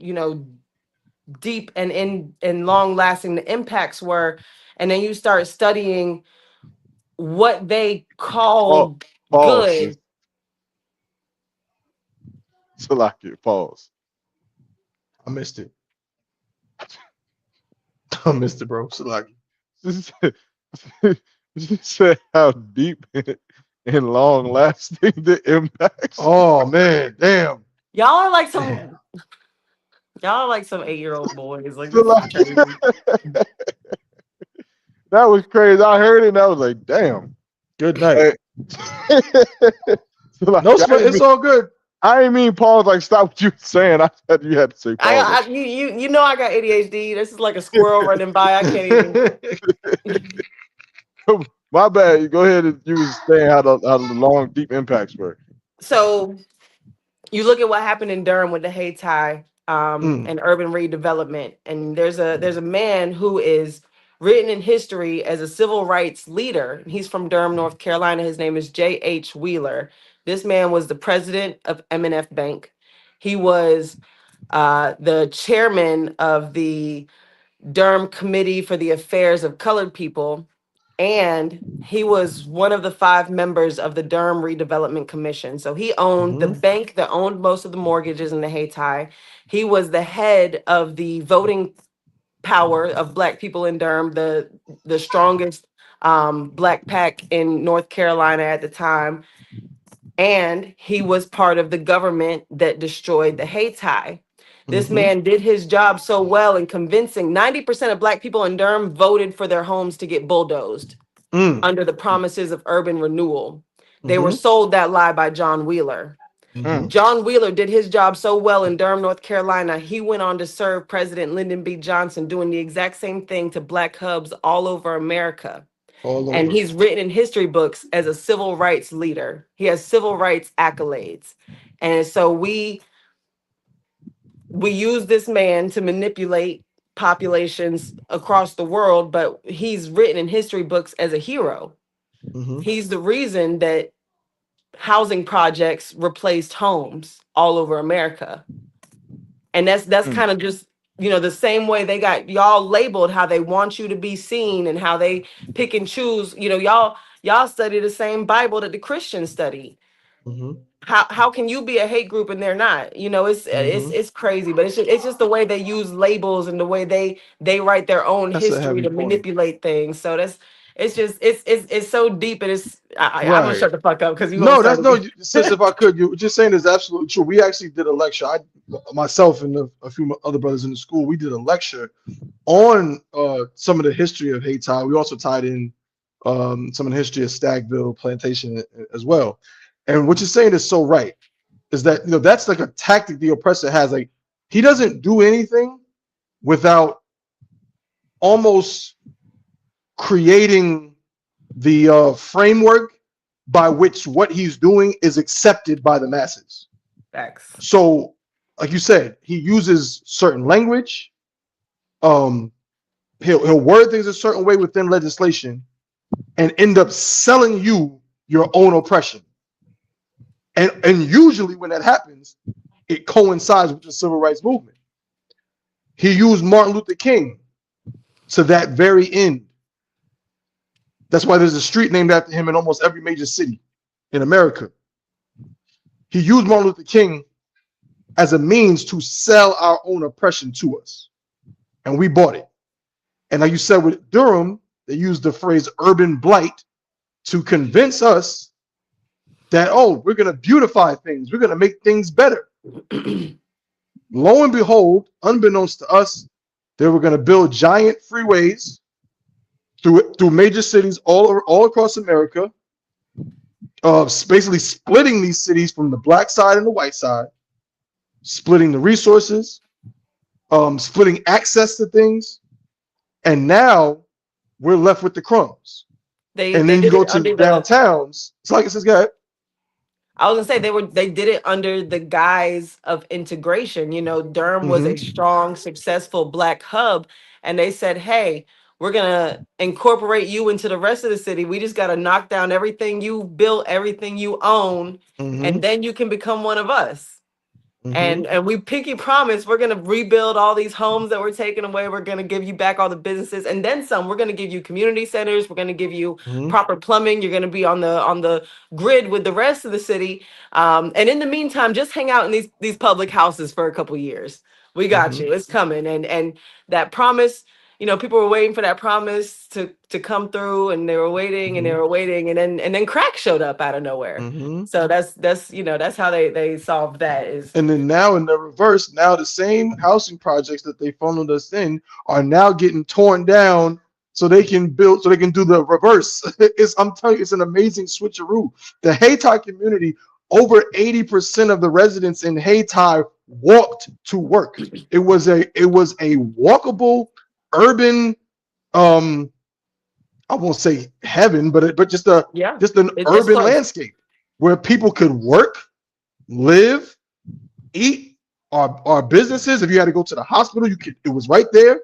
deep and long lasting the impacts were, and then you start studying what they call good. Pause. I missed it. I missed it, bro. Salaki. You said how deep and long lasting the impacts. Oh man, damn. Y'all are like some 8-year-old boys. Like, this is crazy. That was crazy. I heard it and I was like, damn. Good night. It's all good. I didn't mean pause, like stop what you were saying. I said you had to say pause. I got ADHD. This is like a squirrel running by. I can't even. My bad. Go ahead. You was saying how the long, deep impacts were. So you look at what happened in Durham with the Hayti and urban redevelopment, and there's a man who is written in history as a civil rights leader. He's from Durham, North Carolina. His name is J.H. Wheeler. This man was the president of M&F Bank. He was the chairman of the Durham Committee for the Affairs of Colored People, and he was one of the 5 members of the Durham Redevelopment Commission. So he owned the bank that owned most of the mortgages in the Hayti. He was the head of the voting power of Black people in Durham, the strongest Black pack in North Carolina at the time. And he was part of the government that destroyed the Hayti. This man did his job so well in convincing 90% of Black people in Durham voted for their homes to get bulldozed under the promises of urban renewal. They were sold that lie by John Wheeler. John Wheeler did his job so well in Durham, North Carolina. He went on to serve President Lyndon B. Johnson, doing the exact same thing to Black hubs all over America. And he's written in history books as a civil rights leader. He has civil rights accolades. And so we use this man to manipulate populations across the world, but he's written in history books as a hero. He's the reason that housing projects replaced homes all over America. And that's kind of just, the same way they got y'all labeled, how they want you to be seen and how they pick and choose. Y'all study the same Bible that the Christians study. How can you be a hate group and they're not? It's crazy, but it's just the way they use labels and the way they write their own history to manipulate things. So it's so deep, and I'm gonna shut the fuck up because sis, if I could, you just saying is absolutely true. We actually did a lecture. Myself and a few other brothers in the school, we did a lecture on some of the history of Hayti. We also tied in some of the history of Stagville Plantation as well. And what you're saying is so right. Is that that's like a tactic the oppressor has. Like, he doesn't do anything without almost creating the framework by which what he's doing is accepted by the masses. Facts. So, like you said, he uses certain language. He'll word things a certain way within legislation and end up selling you your own oppression. And usually when that happens, it coincides with the civil rights movement. He used Martin Luther King to that very end. That's why there's a street named after him in almost every major city in America. He used Martin Luther King as a means to sell our own oppression to us. And we bought it. And like you said with Durham, they used the phrase urban blight to convince us that, we're going to beautify things. We're going to make things better. Lo and behold, unbeknownst to us, they were going to build giant freeways through major cities all across America, basically splitting these cities from the black side and the white side, splitting the resources, splitting access to things. And now we're left with the crumbs. And then you go to downtowns. It's like it says, guy. I was gonna say they did it under the guise of integration. Durham was a strong, successful Black hub, and they said, "Hey, we're gonna incorporate you into the rest of the city. We just gotta knock down everything you built, everything you own, and then you can become one of us." And we pinky promise we're gonna rebuild all these homes that were taken away. We're gonna give you back all the businesses and then some. We're gonna give you community centers. We're gonna give you proper plumbing. You're gonna be on the grid with the rest of the city. And in the meantime, just hang out in these public houses for a couple years. We got you. It's coming. And that promise, people were waiting for that promise to come through, and they were waiting and they were waiting, and then crack showed up out of nowhere. So that's how they solved that. And then now in the reverse, now the same housing projects that they funneled us in are now getting torn down so they can do the reverse. I'm telling you, it's an amazing switcheroo. The Hayti community, over 80% of the residents in Hayti walked to work. It was a walkable urban, I won't say heaven, but just an urban landscape where people could work, live, eat. Our businesses, if you had to go to the hospital, it was right there.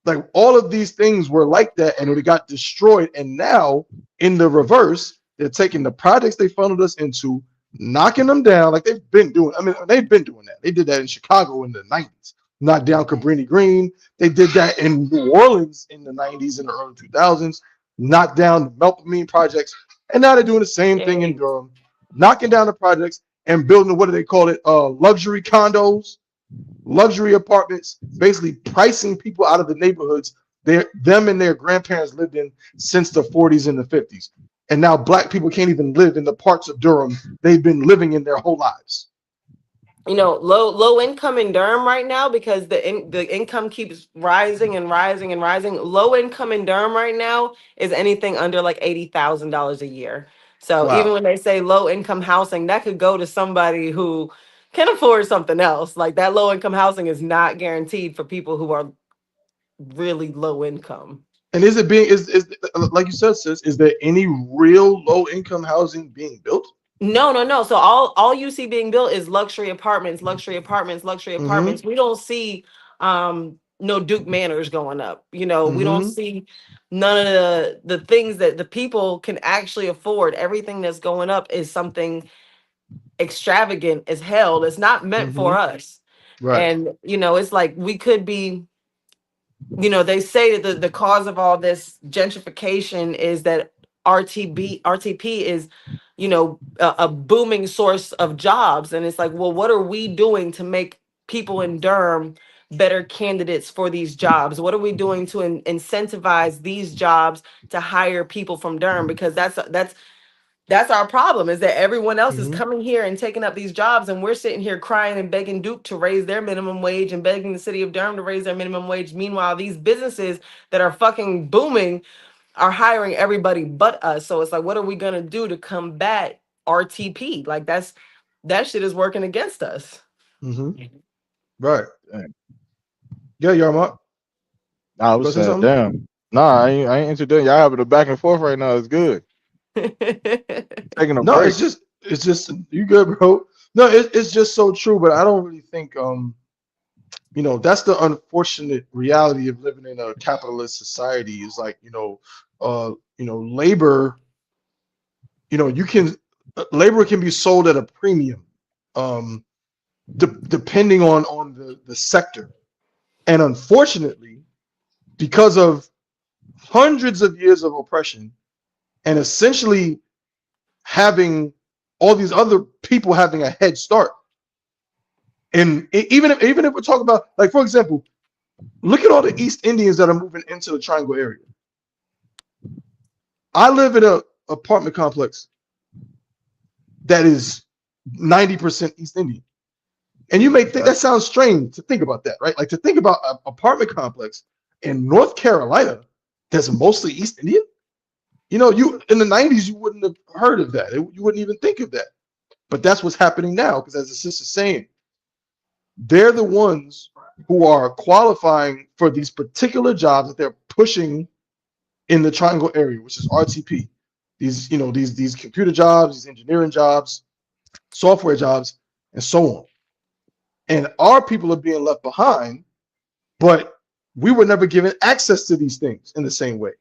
Like, all of these things were like that, and it got destroyed. And now in the reverse, they're taking the projects they funneled us into, knocking them down like they've been doing. I mean, they've been doing that. They did that in Chicago in the 90s, knocked down Cabrini Green. They did that in New Orleans in the 90s and the early 2000s, knocked down the Melpomene projects. And now they're doing the same thing in Durham, knocking down the projects and building, what do they call it? Luxury condos, luxury apartments, basically pricing people out of the neighborhoods them and their grandparents lived in since the 40s and the 50s. And now black people can't even live in the parts of Durham they've been living in their whole lives. You know, low income in Durham right now, because the income keeps rising and rising and rising. Low income in Durham right now is anything under like $80,000 a year. So even Wow. when they say low income housing, that could go to somebody who can afford something else. Like that low income housing is not guaranteed for people who are really low income. And is it being is like you said, sis? Is there any real low income housing being built? No. So all you see being built is luxury apartments, luxury apartments, luxury Mm-hmm. apartments. We don't see no Duke Manors going up. You know, we don't Mm-hmm. see none of the things that the people can actually afford. Everything that's going up is something extravagant as hell. It's not meant Mm-hmm. for us. Right. And you know, it's like we could be, you know, they say that the cause of all this gentrification is that RTP is, you know, a booming source of jobs. And it's like, well, what are we doing to make people in Durham better candidates for these jobs? What are we doing to incentivize these jobs to hire people from Durham? Because that's our problem, is that everyone else is Mm-hmm. coming here and taking up these jobs, and we're sitting here crying and begging Duke to raise their minimum wage and begging the city of Durham to raise their minimum wage. Meanwhile, these businesses that are fucking booming are hiring everybody but us. So it's like, what are we gonna do to combat RTP? Like that shit is working against us. Mm-hmm. Right. Dang. Yeah, Yarmont. I You gonna was say saying, something? damn. Nah, I ain't entertaining. Y'all having a back and forth right now. It's good. Taking a No, break. it's just you good, bro. No, it's just so true, but I don't really think you know, that's the unfortunate reality of living in a capitalist society. Is like, labor, you can labor can be sold at a premium, um depending on the sector. And unfortunately, because of hundreds of years of oppression and essentially having all these other people having a head start. And even if we're talking about, like, for example, look at all the East Indians that are moving into the Triangle area. I live in a apartment complex that is 90% East Indian. And you may think that sounds strange to think about that, right? Like to think about an apartment complex in North Carolina that's mostly East Indian. You know, you in the 90s, you wouldn't have heard of that. You wouldn't even think of that. But that's what's happening now, because as the sister's saying, they're the ones who are qualifying for these particular jobs that they're pushing in the Triangle area, which is RTP. These computer jobs, these engineering jobs, software jobs, and so on. And our people are being left behind, but we were never given access to these things in the same way.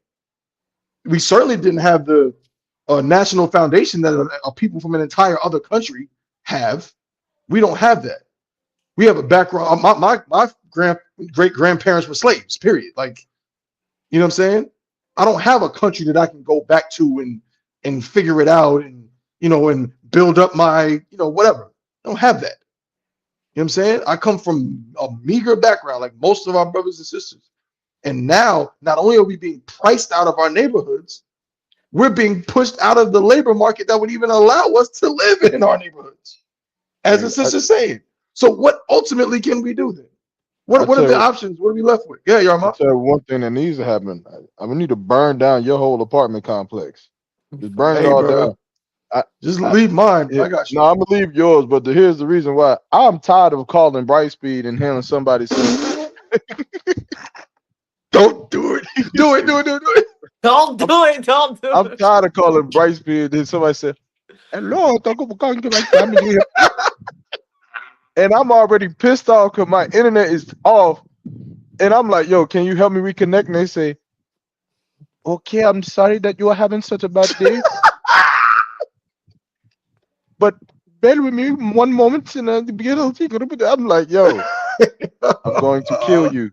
We certainly didn't have the national foundation that people from an entire other country have. We don't have that. We have a background. My great grandparents were slaves, period. Like, you know what I'm saying? I don't have a country that I can go back to and figure it out and build up my, whatever. I don't have that. You know what I'm saying? I come from a meager background, like most of our brothers and sisters. And now, not only are we being priced out of our neighborhoods, we're being pushed out of the labor market that would even allow us to live in our neighborhoods, as the sister's saying. So what ultimately can we do then? What are the options? What are we left with? Yeah, I'll Yarma. tell you one thing that needs to happen. I need to burn down your whole apartment complex. Just burn it Hey, all bro. down. Just leave mine. Yeah, I got you. no, I'm gonna leave yours, but here's the reason why. I'm tired of calling Brightspeed and hearing somebody say, Don't do it. Do it. Don't do it. Don't do I'm it. tired of calling Brightspeed and somebody said, hello, thank you for calling my family. And I'm already pissed off because my internet is off. And I'm like, yo, can you help me reconnect? And they say, okay, I'm sorry that you are having such a bad day. But bed with me one moment and I'm like, yo, I'm going to kill you.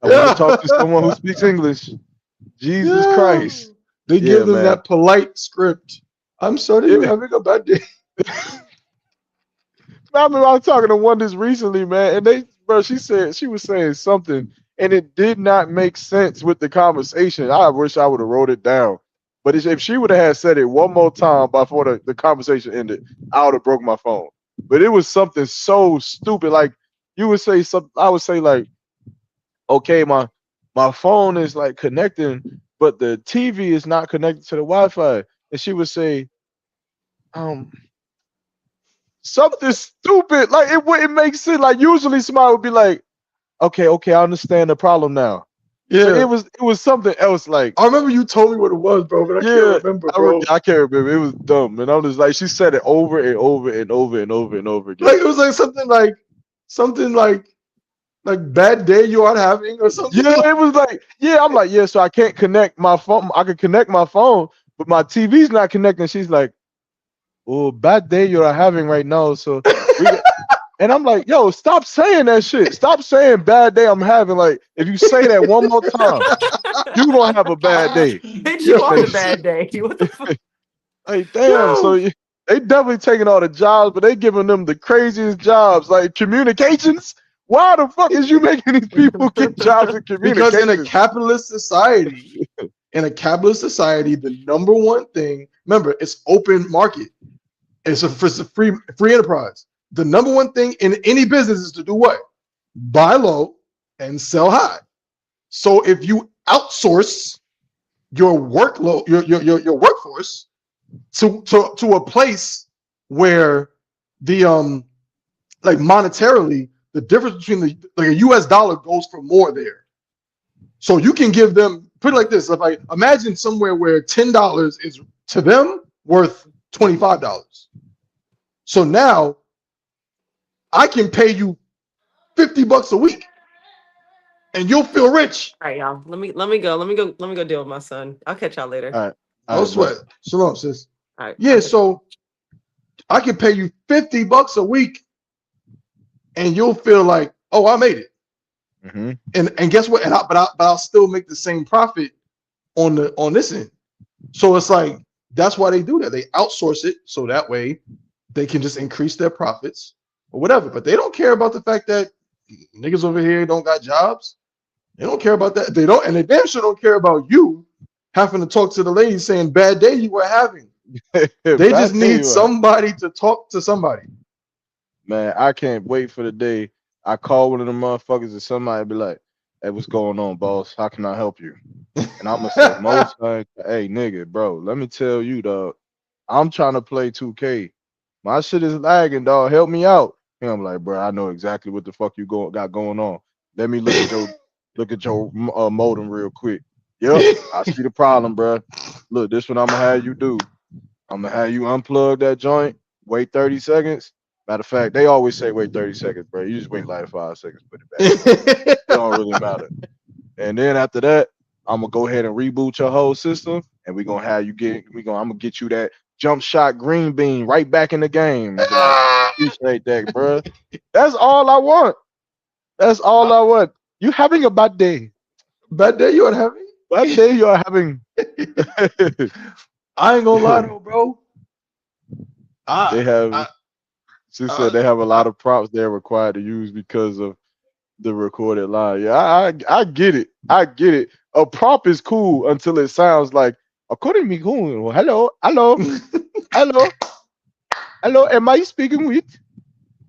I want to talk to someone who speaks English. Jesus Christ. They Yeah, give them man. that polite script. I'm sorry, you're having a bad day. I remember I was talking to one this recently, man, and she was saying something, and it did not make sense with the conversation. I wish I would have wrote it down. But if she would have said it one more time before the conversation ended, I would have broke my phone. But it was something so stupid. Like you would say something, I would say like, okay, my phone is like connecting, but the TV is not connected to the Wi-Fi. And she would say, something stupid. Like it wouldn't make sense. Like usually somebody would be like, okay, I understand the problem now. Yeah, but it was something else. Like I remember you told me what it was, bro, but I can't remember, bro. I can't remember. It was dumb, and I'm just like, she said it over and over and over and over and over again. Like it was like something like bad day you are having or something. Yeah, it was like, yeah, I'm like, yeah, so I can't connect my phone. I could connect my phone, but my TV's not connecting. She's like, oh, bad day you're having right now. So and I'm like, yo, stop saying that shit. Stop saying bad day I'm having. Like, if you say that one more time, you're gonna have a bad day. Bitch, you on a bad day. What the fuck? Like, damn, so they definitely taking all the jobs, but they giving them the craziest jobs, like communications. Why the fuck is you making these people get jobs in communications? Because in a capitalist society, the number one thing, remember, it's open market. It's a free enterprise. The number one thing in any business is to do what? Buy low and sell high. So if you outsource your workload, your workforce to a place where the like monetarily, the difference between a US dollar goes for more there. So you can give them, put it like this, if I imagine somewhere where $10 is to them worth $25. So now I can pay you $50 a week and you'll feel rich. All right, y'all. Let me go deal with my son. I'll catch y'all later. All right. No sweat. Shalom, sis. All right. Yeah, so I can pay you $50 a week and you'll feel like, oh, I made it. Mm-hmm. And guess what? But I'll still make the same profit on this end. So it's like, that's why they do that. They outsource it so that way they can just increase their profits or whatever. But they don't care about the fact that niggas over here don't got jobs. They don't care about that. They don't, and they damn sure don't care about you having to talk to the lady saying bad day you were having. They just need somebody to talk to somebody. Man, I can't wait for the day I call one of them motherfuckers and somebody be like, hey, what's going on, boss? How can I help you? And I'm gonna say most times, hey, nigga, bro, let me tell you, dog, I'm trying to play 2K. My shit is lagging, dog. Help me out. And I'm like, bro, I know exactly what the fuck you got going on. Let me look at your modem real quick. Yep, I see the problem, bro. Look, this what I'm gonna have you do. I'm gonna have you unplug that joint, wait 30 seconds. Matter of fact, they always say wait 30 seconds, bro. You just wait like 5 seconds, put it back. It don't really matter. And then after that, I'm gonna go ahead and reboot your whole system, and I'm gonna get you that jump shot green bean right back in the game. Like, appreciate that, bro. That's all I want. That's all I want. You having a bad day? Bad day you are having? Bad day you are having? I ain't gonna lie though, bro. She said they have a lot of props they're required to use because of the recorded line. Yeah, I get it. I get it. A prop is cool until it sounds like, according to me, cool. Well, hello. Am I speaking with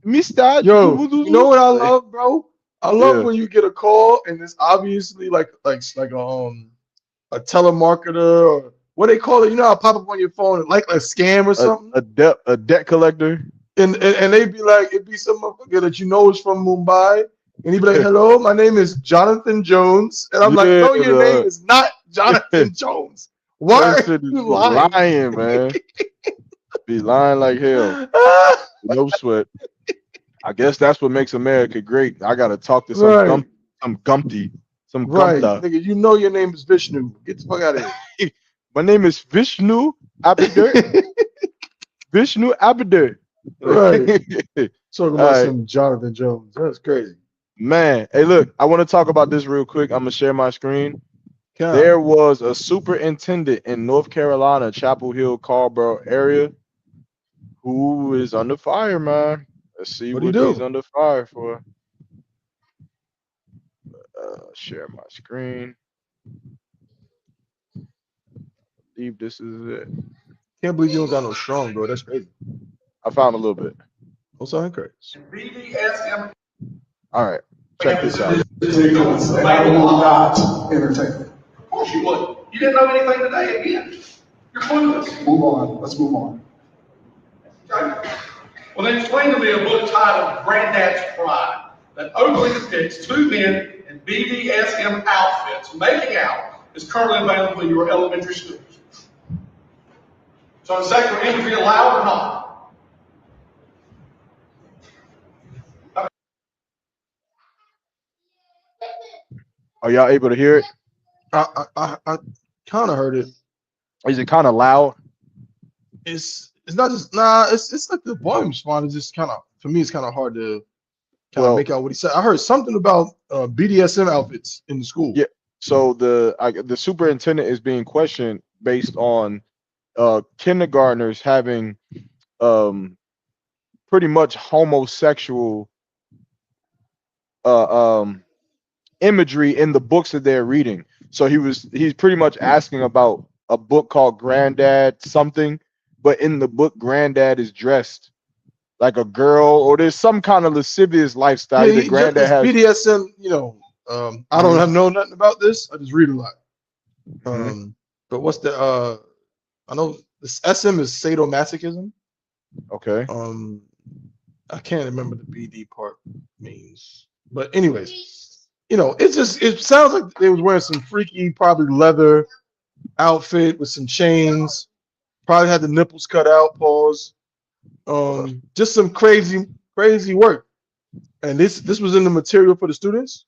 Mr. Yo, you know what I love, bro? I love when you get a call and it's obviously like a telemarketer or what they call it. You know how pop up on your phone like a scam or something? A debt collector. And they be like, it'd be some motherfucker that you know is from Mumbai. And he'd be like, hello, my name is Jonathan Jones. And I'm like, no, your name is not Jonathan Jones. Why are you lying, man? Be lying like hell. No sweat. I guess that's what makes America great. I gotta talk to some Gumpty. Nigga, you know your name is Vishnu. Get the fuck out of here. My name is Vishnu Abdur. Vishnu Abdur. Right. Talking All about right, some Jonathan Jones. That's crazy. man. Hey, look, I want to talk about this real quick. I'm gonna share my screen. God. There was a superintendent in North Carolina, Chapel Hill, Carlborough area, who is under fire, man. Let's see What'd he what he's do? under fire for. Share my screen. I believe this is it. Can't believe you don't got no strong, bro. That's crazy. I found a little bit. What's on crazy? BDSM. All right, check this out. Ridiculous, and I will not entertain it. Of course you would. You didn't know anything today again. You're clueless. Move on, let's move on. Okay? Well, then explain to me a book titled Granddad's Pride that openly depicts two men in BDSM outfits making out is currently available in your elementary schools. So is sexual imagery allowed or not? Are y'all able to hear it? I kind of heard it. Is it kind of loud? It's not just it's like the volume response is just kind of, for me, it's kind of hard to kind of Well, make out what he said. I heard something about BDSM outfits in the school. yeah. So the superintendent is being questioned based on kindergartners having pretty much homosexual imagery in the books that they're reading. So he's pretty much asking about a book called Granddad something, but in the book Granddad is dressed like a girl, or there's some kind of lascivious lifestyle Yeah, that Granddad has. BDSM. I don't know nothing about this. I just read a lot. But what's the I know this SM is sadomasochism. Okay. I can't remember the BD part means, but anyways, it sounds like they was wearing some freaky, probably leather outfit with some chains. Probably had the nipples cut out. Pause. Just some crazy work. And this was in the material for the students.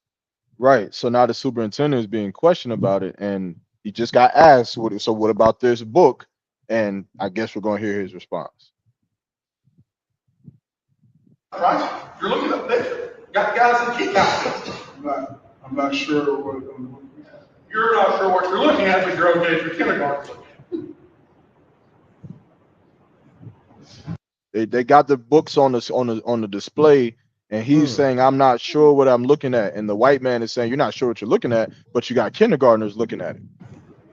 Right. So now the superintendent is being questioned about it, and he just got asked, so what about this book? And I guess we're going to hear his response. Right? You're looking up there. Got guys in kick outfits. I'm not sure what I'm looking at. You're not sure what you're looking at, but you're okay if you're kindergarten looking at. They got the books on the display, and he's saying, I'm not sure what I'm looking at. And the white man is saying, you're not sure what you're looking at, but you got kindergartners looking at it.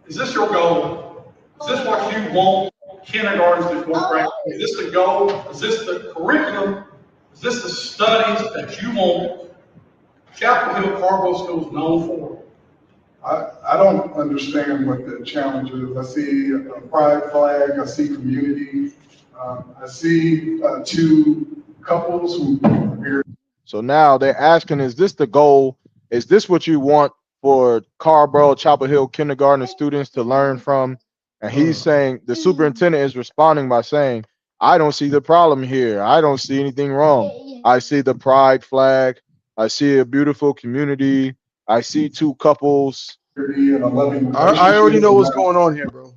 Is this your goal? Is this what you want kindergartens to incorporate? Is this the goal? Is this the curriculum? Is this the studies that you want Chapel Hill Carbo School is known for? I don't understand what the challenge is. I see a pride flag, I see community, I see two couples who are married. So now they're asking, is this the goal? Is this what you want for Carrboro, Chapel Hill kindergarten students to learn from? And he's saying, the superintendent is responding by saying, I don't see the problem here. I don't see anything wrong. I see the pride flag. I see a beautiful community. I see two couples. And a loving I already know what's going on here, bro.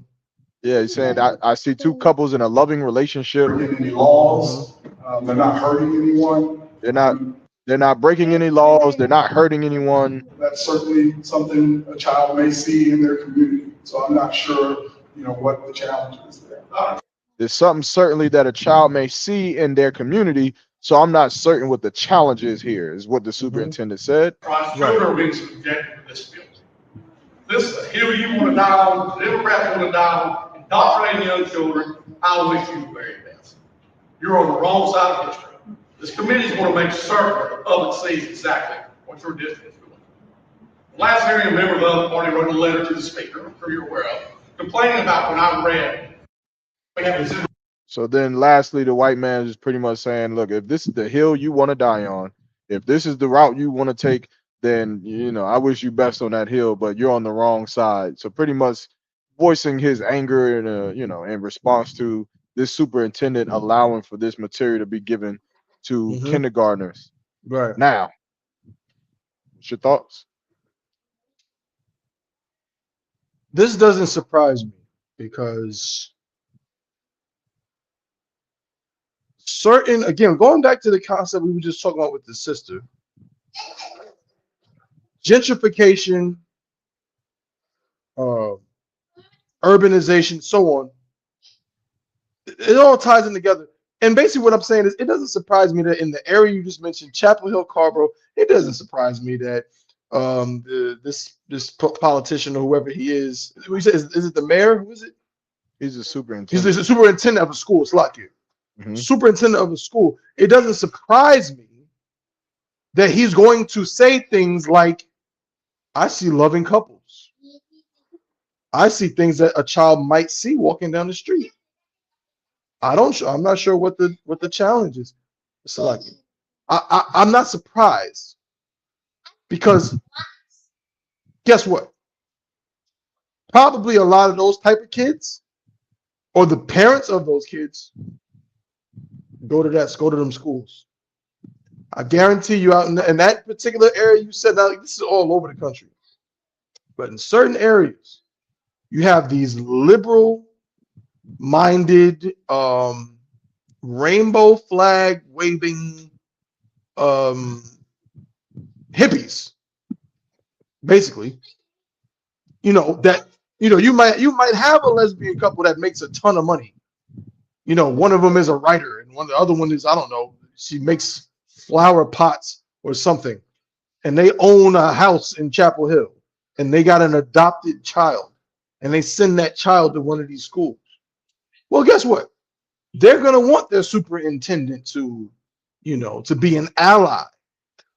Yeah, he's saying I see two couples in a loving relationship. breaking any laws. They're not hurting anyone. They're not breaking any laws. They're not hurting anyone. That's certainly something a child may see in their community. So I'm not sure, what the challenge is there. There's something certainly that a child may see in their community. So I'm not certain what the challenge is here, is what the superintendent said. Children are being subjected to this bill. This is the hill you want to die on, the Democrats want to die on, indoctrinating young children. I wish you the very best. You're on the wrong side of history. This committee is going to make certain the public sees exactly what your district is doing. Last hearing, a member of the other party wrote a letter to the speaker, I'm sure you're aware of, complaining about when I read, we have this. So then lastly, the white man is pretty much saying, look, if this is the hill you want to die on, if this is the route you want to take, then, I wish you best on that hill, but you're on the wrong side. So pretty much voicing his anger in response to this superintendent allowing for this material to be given to kindergartners. Right. Now, what's your thoughts? This doesn't surprise me because certain, again, going back to the concept we were just talking about with the sister, gentrification, urbanization, so on, it all ties in together. And basically what I'm saying is it doesn't surprise me that in the area you just mentioned, Chapel Hill, Carborough, it doesn't surprise me that this politician or whoever he is it the mayor? Who is it? He's a superintendent. He's the superintendent of a school. It's like it. Superintendent of a school. It doesn't surprise me that he's going to say things like, I see loving couples. I see things that a child might see walking down the street. I'm not sure what the challenge is. It's like I'm not surprised because guess what? Probably a lot of those type of kids or the parents of those kids go to them schools. I guarantee you out in that particular area you said, now this is all over the country, but in certain areas you have these liberal minded rainbow flag waving hippies, basically. You might have a lesbian couple that makes a ton of money. One of them is a writer and the other one is, I don't know, she makes flower pots or something, and they own a house in Chapel Hill and they got an adopted child and they send that child to one of these schools. Well, guess what? They're going to want their superintendent to be an ally.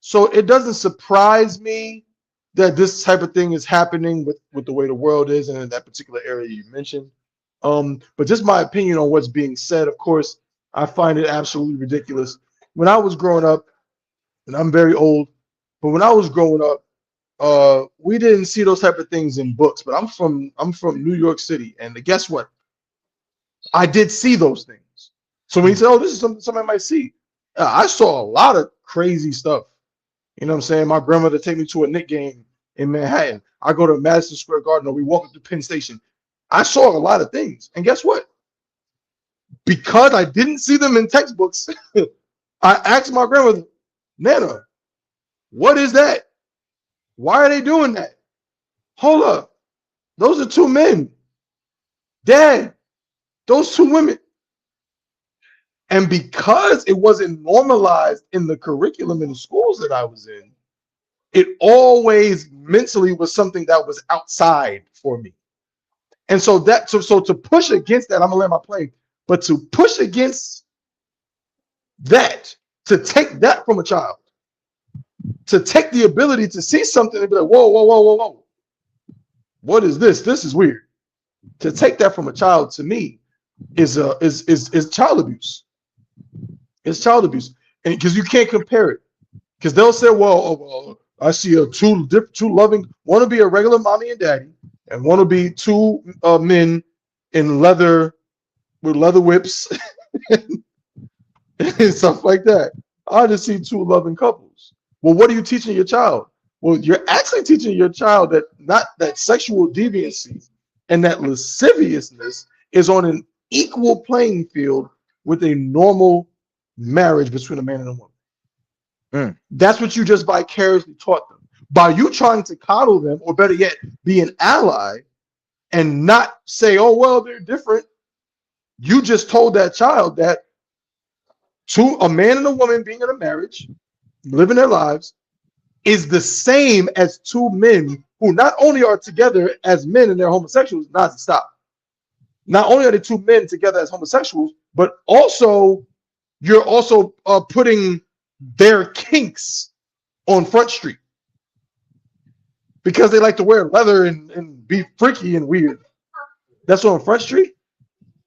So it doesn't surprise me that this type of thing is happening with the way the world is and in that particular area you mentioned. But just my opinion on what's being said, of course, I find it absolutely ridiculous. When I was growing up, and I'm very old, but when I was growing up, we didn't see those type of things in books. But I'm from New York City, and guess what? I did see those things. So when you say, "Oh, this is something somebody might see," I saw a lot of crazy stuff. You know what I'm saying? My grandmother take me to a Knicks game in Manhattan. I go to Madison Square Garden, or we walk up to Penn Station. I saw a lot of things, and guess what? Because I didn't see them in textbooks, I asked my grandmother, "Nana, what is that? Why are they doing that? Hold up, those are two men. Dad, those two women." And because it wasn't normalized in the curriculum in the schools that I was in, it always mentally was something that was outside for me. And so to push against that, I'm gonna land my plane, but to push against that, to take that from a child, to take the ability to see something and be like, whoa, whoa, whoa, whoa, whoa, what is this? This is weird. To take that from a child, to me, is child abuse. It's child abuse, and because you can't compare it, because they'll say, well, I see two loving, one will be a regular mommy and daddy, and one will be two men in leather with leather whips and stuff like that. I just see two loving couples. Well, what are you teaching your child? Well, you're actually teaching your child that not that sexual deviancy and that lasciviousness is on an equal playing field with a normal marriage between a man and a woman. That's what you just vicariously taught them. By you trying to coddle them, or better yet, be an ally and not say, oh, well, they're different. You just told that child that a man and a woman being in a marriage, living their lives, is the same as two men who not only are together as men and they're homosexuals, not only are the two men together as homosexuals, but also you're also putting their kinks on Front Street because they like to wear leather and be freaky and weird. That's on Front Street,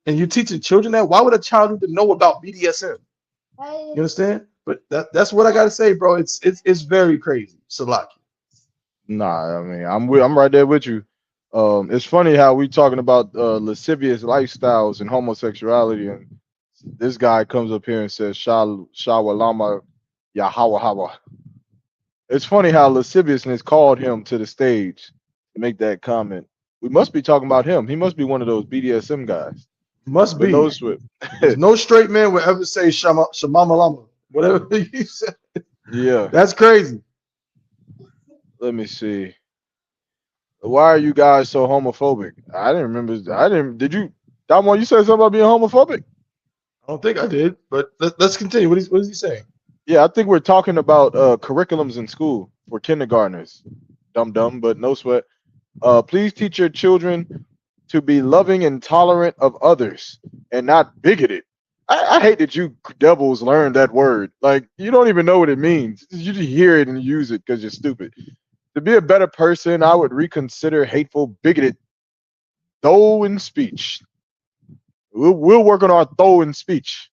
and you're teaching children that. Why would a child need to know about BDSM? You understand? But that's what I gotta say, bro. It's very crazy. Salaki. Nah, I mean, I'm right there with you. It's funny how we talking about lascivious lifestyles and homosexuality, and this guy comes up here and says Shawalama Yahawahawa. It's funny how lasciviousness called him to the stage to make that comment. We must be talking about him. He must be one of those BDSM guys. Must But be. no sweat. There's no straight man would ever say Shamama Lama. Whatever you said. Yeah. That's crazy. Let me see. Why are you guys so homophobic? I didn't remember. I didn't. Did you, Damon? You said something about being homophobic? I don't think I did, but let's continue. What is he saying? Yeah, I think we're talking about curriculums in school for kindergartners. Dumb, but no sweat. Please teach your children to be loving and tolerant of others and not bigoted. I hate that you devils learned that word. Like, you don't even know what it means. You just hear it and use it because you're stupid. To be a better person, I would reconsider hateful, bigoted, though in speech. We'll work on our though in speech.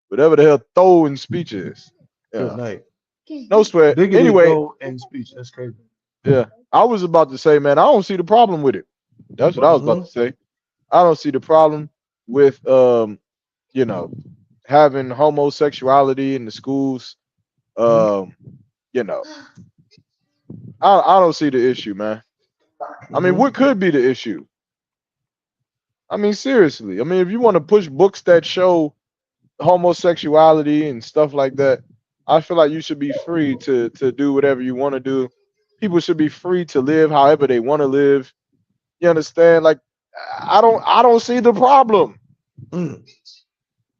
Whatever the hell though in speech is. Good Yeah. night. No sweat. Bigoted Anyway, though in speech. That's crazy. yeah. I was about to say, man, I don't see the problem with it. That's what I was about to say. I don't see the problem with you know, having homosexuality in the schools. You know, I don't see the issue, man. I mean, what could be the issue? I mean, seriously. I mean, if you want to push books that show homosexuality and stuff like that, I feel like you should be free to do whatever you want to do. People should be free to live however they want to live. You understand? Like, I don't see the problem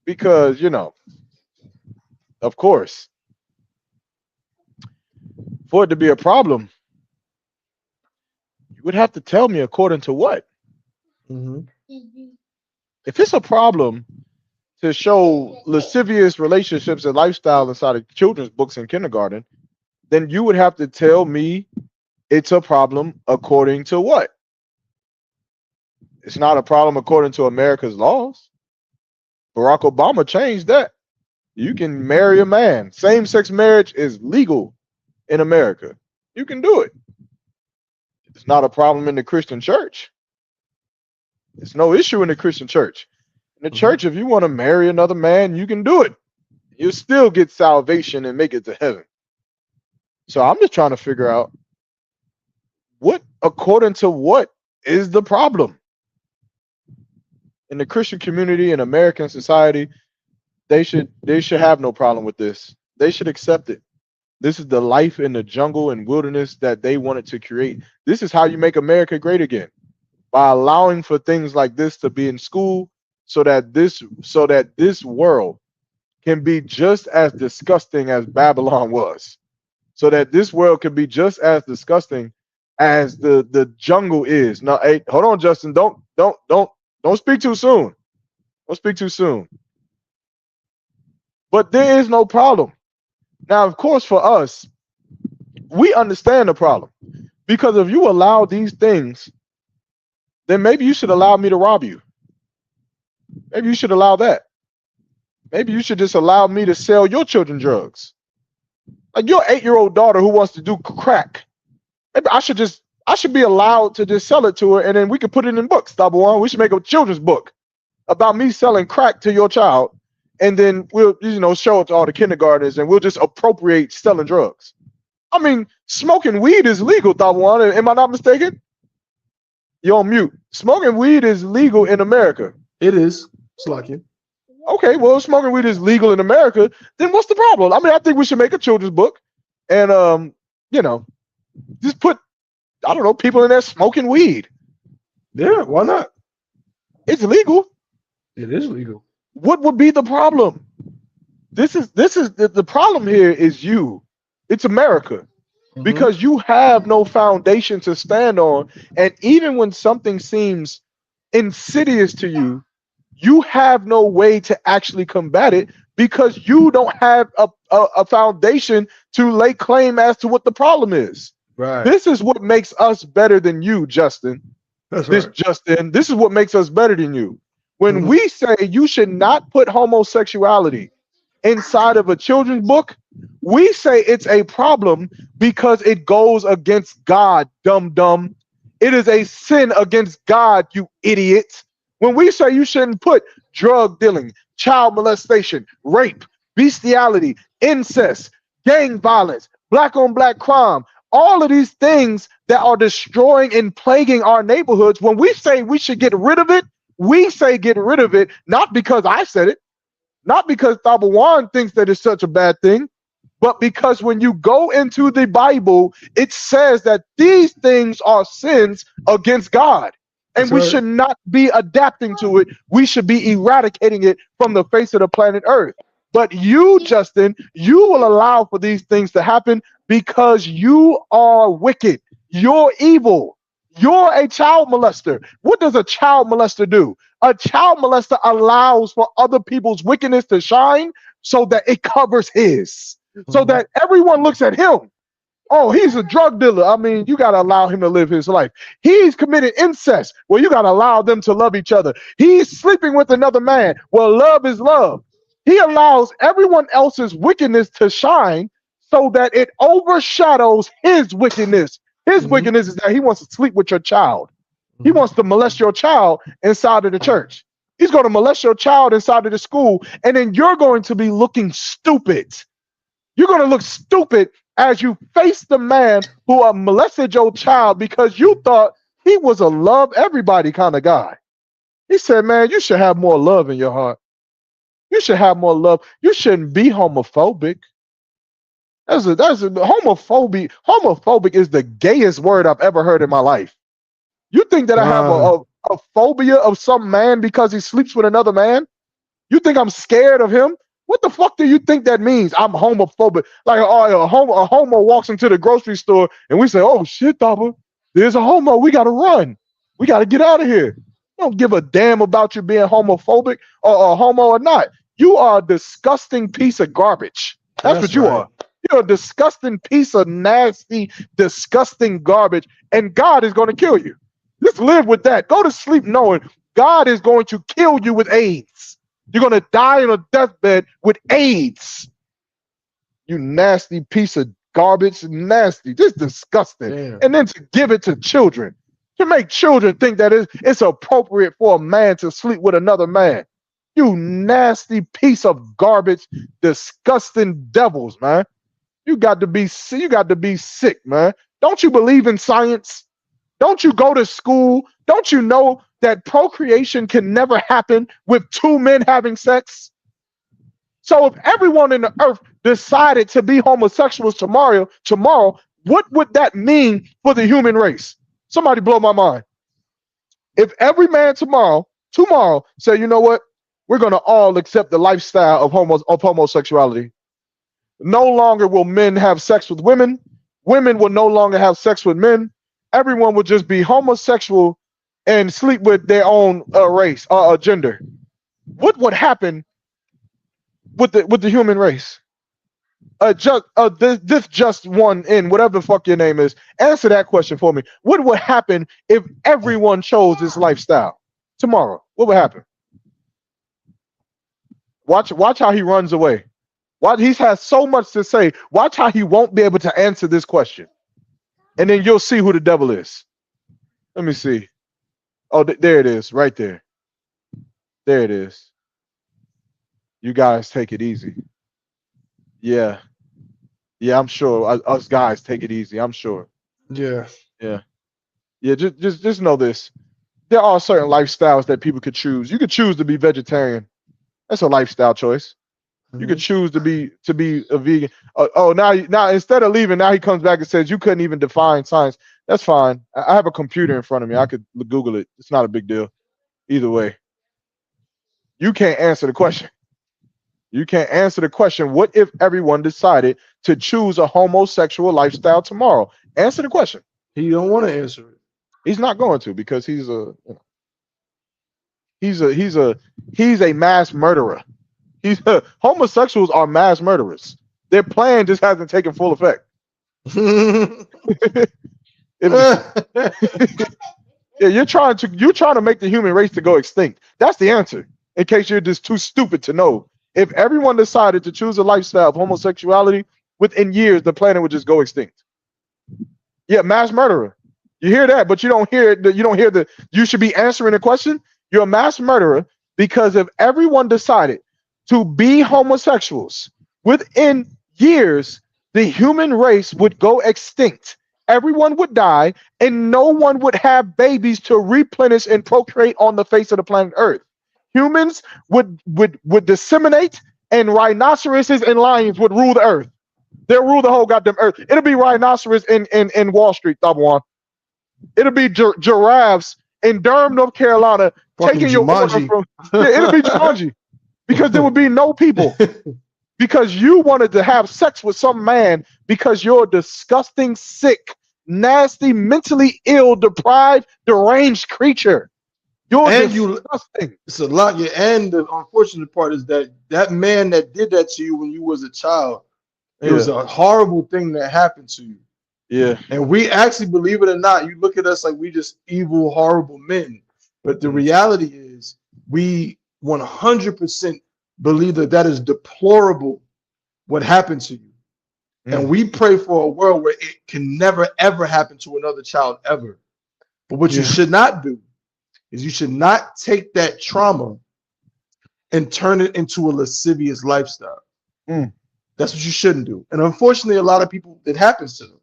because, you know, of course, for it to be a problem, you would have to tell me according to what. If it's a problem to show lascivious relationships and lifestyle inside of children's books in kindergarten, then you would have to tell me it's a problem according to what? It's not a problem according to America's laws. Barack Obama changed that. You can marry a man. Same-sex marriage is legal in America. You can do it. It's not a problem in the Christian church. It's no issue in the Christian church. In the church, if you want to marry another man, you can do it. You'll still get salvation and make it to heaven. So I'm just trying to figure out what, according to what, is the problem? In the Christian community and American society, they should have no problem with this. They should accept it. This is the life in the jungle and wilderness that they wanted to create. This is how you make America great again, by allowing for things like this to be in school, so that this world can be just as disgusting as Babylon was, so that this world can be just as disgusting as the jungle is. Now, hey, hold on, Justin. Don't speak too soon. Don't speak too soon. But there is no problem. Now, of course, for us, we understand the problem, because if you allow these things, then maybe you should allow me to rob you. Maybe you should allow that. Maybe you should just allow me to sell your children drugs. Like your 8-year-old daughter who wants to do crack. Maybe I should be allowed to just sell it to her, and then we can put it in books. Double one. We should make a children's book about me selling crack to your child, and then we'll, show it to all the kindergartners, and we'll just appropriate selling drugs. I mean, smoking weed is legal, Double one. Am I not mistaken? You're on mute. Smoking weed is legal in America. It is. It's like it. Okay, well, if smoking weed is legal in America, then what's the problem? I mean, I think we should make a children's book, and just put, I don't know, people in there smoking weed. Yeah, why not? It's legal. It is legal. What would be the problem? This is the problem here is you. It's America. Because you have no foundation to stand on, and even when something seems insidious to you, you have no way to actually combat it, because you don't have a foundation to lay claim as to what the problem is. Right. This is what makes us better than you, Justin. That's right. Justin, this is what makes us better than you. When we say you should not put homosexuality inside of a children's book, we say it's a problem because it goes against God, dumb. It is a sin against God, you idiots. When we say you shouldn't put drug dealing, child molestation, rape, bestiality, incest, gang violence, black on black crime, all of these things that are destroying and plaguing our neighborhoods, when we say we should get rid of it, We say get rid of it, not because I said it, not because Tabawan thinks that it's such a bad thing, but because when you go into the Bible, it says that these things are sins against God. And That's we right. should not be adapting to it. We should be eradicating it from the face of the planet Earth. But you, Justin, you will allow for these things to happen because you are wicked. You're evil. You're a child molester. What does a child molester do? A child molester allows for other people's wickedness to shine so that it covers his, so Mhm. that everyone looks at him. Oh, he's a drug dealer. I mean, you got to allow him to live his life. He's committed incest. Well, you got to allow them to love each other. He's sleeping with another man. Well, love is love. He allows everyone else's wickedness to shine so that it overshadows his wickedness. His Mhm. wickedness is that he wants to sleep with your child. He Mhm. wants to molest your child inside of the church. He's going to molest your child inside of the school, and then you're going to be looking stupid. You're going to look stupid as you face the man who molested your child because you thought he was a love everybody kind of guy. He said, man, you should have more love in your heart. You should have more love. You shouldn't be homophobic. That's a homophobic. Homophobic is the gayest word I've ever heard in my life. You think that I have a phobia of some man because he sleeps with another man? You think I'm scared of him? What the fuck do you think that means? I'm homophobic. Like a homo walks into the grocery store and we say, oh shit, Dapper, there's a homo. We got to run. We got to get out of here. I don't give a damn about you being homophobic or homo or not. You are a disgusting piece of garbage. That's what you right. are. You're a disgusting piece of nasty, disgusting garbage, and God is going to kill you. Just live with that. Go to sleep knowing God is going to kill you with AIDS. You're going to die on a deathbed with AIDS. You nasty piece of garbage. Nasty. Just disgusting. Damn. And then to give it to children. To make children think that it's appropriate for a man to sleep with another man. You nasty piece of garbage. Disgusting devils, man. You got to be sick, man. Don't you believe in science? Don't you go to school? Don't you know that procreation can never happen with two men having sex? So if everyone in the earth decided to be homosexuals tomorrow, what would that mean for the human race? Somebody blow my mind. If every man tomorrow say, you know what? We're going to all accept the lifestyle of homosexuality. No longer will men have sex with women. Women will no longer have sex with men. Everyone would just be homosexual and sleep with their own race or gender. What would happen with the human race? This just one in whatever the fuck your name is. Answer that question for me. What would happen if everyone chose this lifestyle tomorrow? What would happen? Watch how he runs away. He has so much to say. Watch how he won't be able to answer this question. And then you'll see who the devil is. Let me see. Oh, there it is, right there. There it is. You guys take it easy. Yeah. Yeah, I'm sure. Us guys take it easy. I'm sure. Yeah. Yeah. Yeah, just know this. There are certain lifestyles that people could choose. You could choose to be vegetarian. That's a lifestyle choice. You could choose to be a vegan. Now instead of leaving, now he comes back and says you couldn't even define science. That's fine. I have a computer in front of me. I could Google it. It's not a big deal. Either way, you can't answer the question. You can't answer the question. What if everyone decided to choose a homosexual lifestyle tomorrow? Answer the question. He don't want to answer it. He's not going to because he's a mass murderer. Homosexuals are mass murderers. Their plan just hasn't taken full effect. Yeah, you're trying to make the human race to go extinct. That's the answer. In case you're just too stupid to know. If everyone decided to choose a lifestyle of homosexuality, within years the planet would just go extinct. Yeah, mass murderer. You hear that, but you don't hear it. You don't hear the. You should be answering the question. You're a mass murderer because if everyone decided to be homosexuals, within years the human race would go extinct. everyone would die, and no one would have babies to replenish and procreate on the face of the planet Earth. Humans would disseminate, and rhinoceroses and lions would rule the earth. They'll rule the whole goddamn earth. It'll be rhinoceros in Wall Street, Tabwan. It'll be giraffes in Durham, North Carolina, Fucking taking your order Jumanji. from. Yeah, it'll be Jumanji, because there would be no people. Because you wanted to have sex with some man because you're a disgusting, sick, nasty, mentally ill, deprived, deranged creature. You're And disgusting. It's a lot. Yeah, and the unfortunate part is that man that did that to you when you was a child, it was a horrible thing that happened to you. Yeah. And we actually, believe it or not, you look at us like we just evil, horrible men. But the reality is we 100% believe that is deplorable what happened to you. And we pray for a world where it can never, ever happen to another child ever. But what you should not do is you should not take that trauma and turn it into a lascivious lifestyle. That's what you shouldn't do. And unfortunately, a lot of people, it happens to them.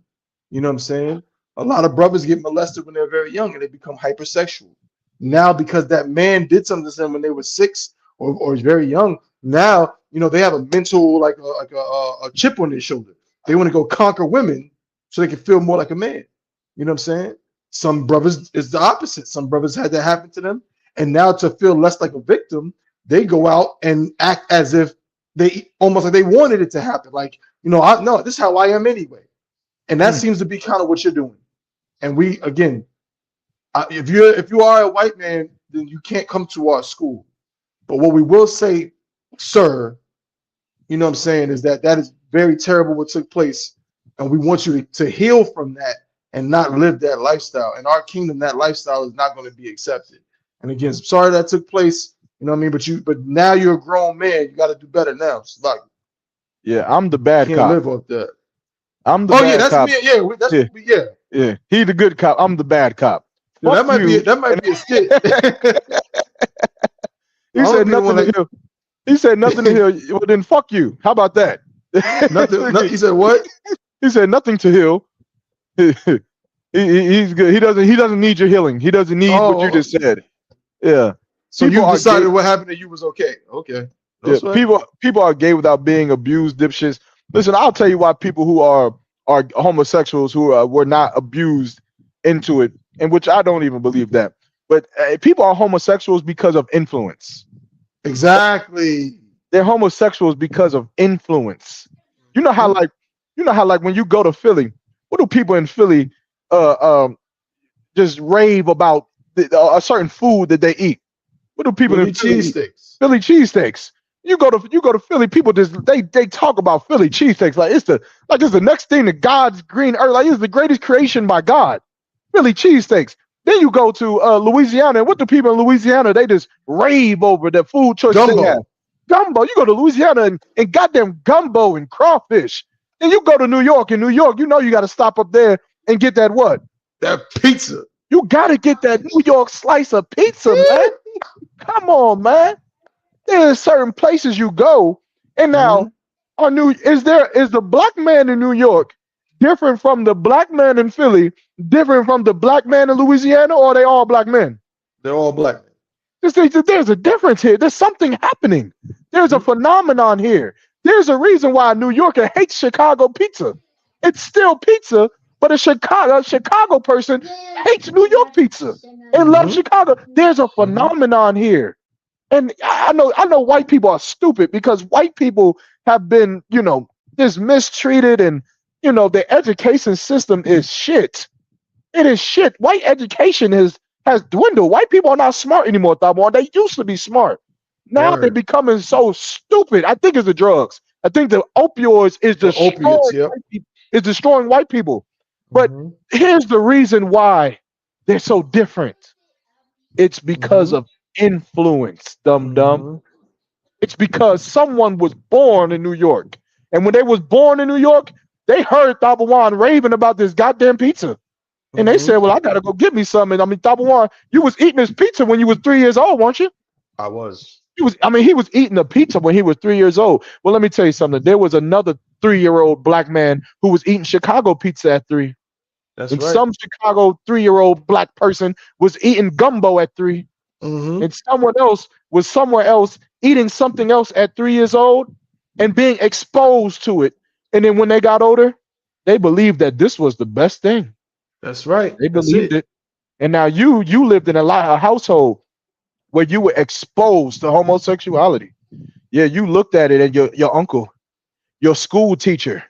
You know what I'm saying? A lot of brothers get molested when they're very young and they become hypersexual. Now, because that man did something to them when they were 6 or very young, now, you know, they have a mental, like a chip on their shoulder. They want to go conquer women so they can feel more like a man. You know what I'm saying? Some brothers, it's the opposite. Some brothers had that happen to them. And now, to feel less like a victim, they go out and act as if they almost like they wanted it to happen. Like, you know, no, this is how I am anyway. And that seems to be kind of what you're doing. And we, again, if you are a white man, then you can't come to our school. But what we will say, sir, you know what I'm saying, is that is very terrible what took place. And we want you to heal from that and not live that lifestyle. In our kingdom, that lifestyle is not going to be accepted. And again, sorry that took place. You know what I mean? But now you're a grown man. You got to do better now. It's like, yeah, I'm the bad can't cop. live off that. I'm the Oh bad yeah, that's cop. me. Yeah, that's yeah. Yeah, he the good cop. I'm the bad cop. Yeah, that might be a skit. He said nothing to Hill. He said nothing to Hill. Well, then fuck you. How about that? Nothing. He said what? He said nothing to Hill. He's good. He doesn't need your healing. He doesn't need what you just said. Yeah. So you decided what happened to you was okay. Okay. Yeah, people are gay without being abused, dipshits. Listen, I'll tell you why people who are homosexuals who were not abused into it, and which I don't even believe that. But people are homosexuals because of influence. Exactly. They're homosexuals because of influence. You know how like when you go to Philly, what do people in Philly just rave about a certain food that they eat? What do people in Philly cheesesteaks? Philly cheesesteaks. You go to Philly, people just they talk about Philly cheesesteaks like it's the next thing to God's green earth, like it's the greatest creation by God. Philly cheesesteaks. Then you go to Louisiana, and what do people in Louisiana? They just rave over the food choice they have. Gumbo. You go to Louisiana and goddamn gumbo and crawfish. Then you go to New York, and New York, you know you got to stop up there and get that what? That pizza. You got to get that New York slice of pizza, man. Come on, man. There's certain places you go, and now is the black man in New York different from the black man in Philly, different from the black man in Louisiana, or are they all black men? They're all black men. There's a difference here. There's something happening. There's a phenomenon here. There's a reason why a New Yorker hates Chicago pizza. It's still pizza, but a Chicago person hates New York pizza and loves Chicago. There's a phenomenon here. And I know white people are stupid because white people have been, just mistreated, and their education system is shit. It is shit. White education has dwindled. White people are not smart anymore, Thabon. They used to be smart. Now they're becoming so stupid. I think it's the drugs. I think the opioids is destroying white people. But here's the reason why they're so different. It's because of influence, dumb. It's because someone was born in New York. And when they was born in New York, they heard Thabawan raving about this goddamn pizza. And they said, well, I got to go get me something. I mean, Thabawan, you was eating this pizza when you was 3 years old, weren't you? I was. He was eating a pizza when he was 3 years old. Well, let me tell you something. There was another 3-year-old black man who was eating Chicago pizza at 3. That's And right. some Chicago 3-year-old black person was eating gumbo at 3, Mm-hmm. and someone else was somewhere else eating something else at 3 years old and being exposed to it. And then when they got older, they believed that this was the best thing. That's right. They That's believed it. it. And now you lived in a household where you were exposed to homosexuality. Yeah, you looked at it, and your uncle, your school teacher,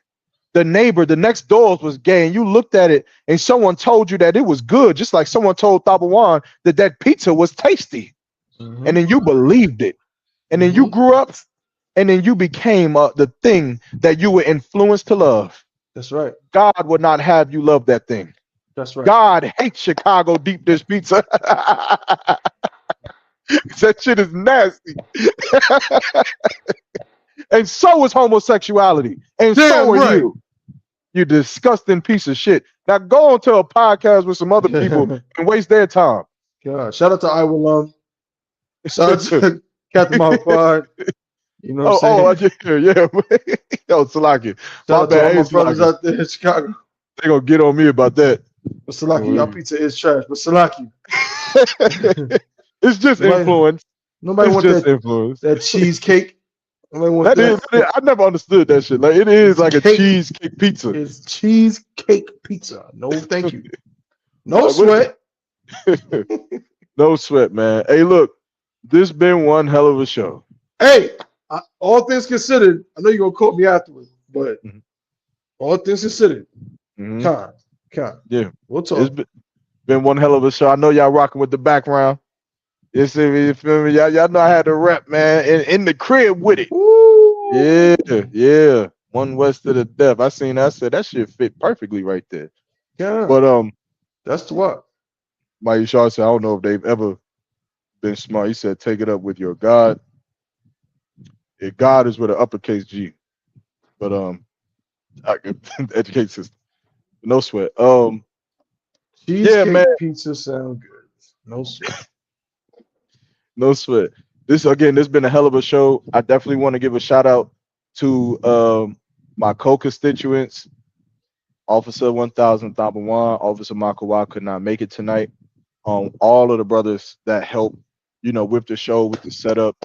the neighbor, the next door was gay, and you looked at it, and someone told you that it was good, just like someone told Tabawan that that pizza was tasty, Mm-hmm. and then you believed it, and then you Mhm. grew up, and then you became the thing that you were influenced to love. That's right. God would not have you love that thing. That's right. God hates Chicago deep dish pizza. That shit is nasty. And so is homosexuality. And so Damn are right. you disgusting piece of shit. Now go on to a podcast with some other people and waste their time. God, shout out to Iowa alum. Shout out to Captain Mahfad. You know what I'm saying? Yeah. Yo, Salaki. Shout My out to all bad. my Hey, brothers Salaki. out there in Chicago. They gonna get on me about that. But Salaki, y'all pizza is trash. But Salaki, It's just influence. nobody It's want just that influence. cheesecake. Nobody want That is, I never understood that shit. Like it is like a Cake. cheesecake pizza. It's cheesecake pizza. No, thank you. No Like, what sweat. No sweat, man. Hey, look, this been one hell of a show. Hey, all things considered, I know you're gonna quote me afterwards, but Mhm. all things considered, Mhm. Con. Yeah, We'll talk. it's been one hell of a show. I know y'all rocking with the background. You see me? You feel me? Y'all know I had to rep, man, in the crib with it. Woo. Yeah. One West to the death. I seen that. I said that shit fit perfectly right there. Yeah, But that's the what. Mike Shaw said, I don't know if they've ever been smart. He said, take it up with your God. If God is with an uppercase G. But I could educate system. No sweat. Cheesecake man. pizza sound good. No sweat. No sweat. This been a hell of a show. I definitely want to give a shout out to my co-constituents, Officer 1000 Thabawan, Officer Makawa could not make it tonight. All of the brothers that helped, with the show, with the setup,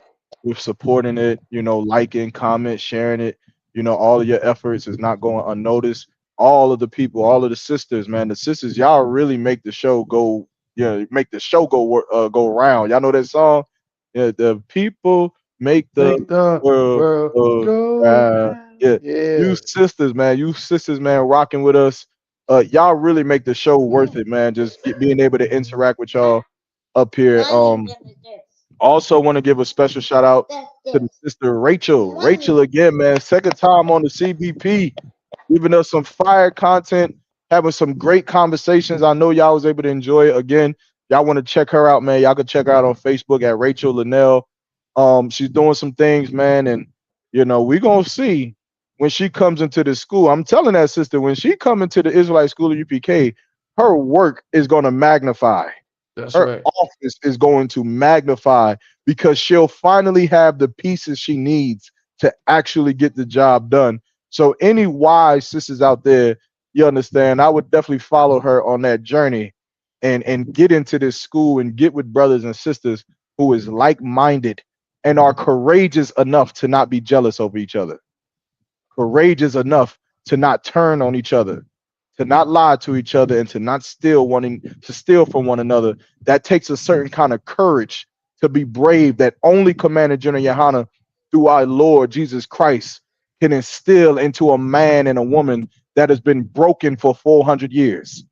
with supporting it, liking, comment, sharing it, all of your efforts is not going unnoticed. All of the people, all of the sisters, man, the sisters, y'all really make the show go, make the show go round. Y'all know that song? Yeah, the people make the Make the world world go go round. round. Yeah, Yeah. you sisters, man, rocking with us. Y'all really make the show worth it, man. Just being able to interact with y'all up here. Also want to give a special shout out to the sister Rachel. Rachel again, man, second time on the CBP, giving us some fire content, having some great conversations. I know y'all was able to enjoy it. Again, y'all want to check her out, man. Y'all can check her out on Facebook at Rachel Linnell. She's doing some things, man, and we're gonna see when she comes into the school. I'm telling that sister, when she come into the Israelite School of UPK, her work is gonna magnify. That's Her right. office is going to magnify because she'll finally have the pieces she needs to actually get the job done. So any wise sisters out there, you understand, I would definitely follow her on that journey and get into this school and get with brothers and sisters who is like-minded and are courageous enough to not be jealous over each other, courageous enough to not turn on each other, to not lie to each other, and to not wanting to steal from one another. That takes a certain kind of courage to be brave that only Commander General Yohana, through our Lord Jesus Christ, can instill into a man and a woman that has been broken for 400 years.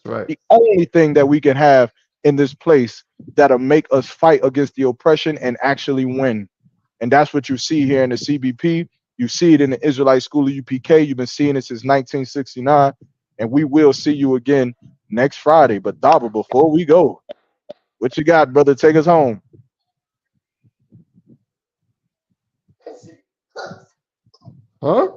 That's right. The only thing that we can have in this place that'll make us fight against the oppression and actually win. And that's what you see here in the CBP. You see it in the Israelite School of UPK. You've been seeing it since 1969. And we will see you again next Friday. But Daba, before we go, what you got, brother? Take us home. Huh?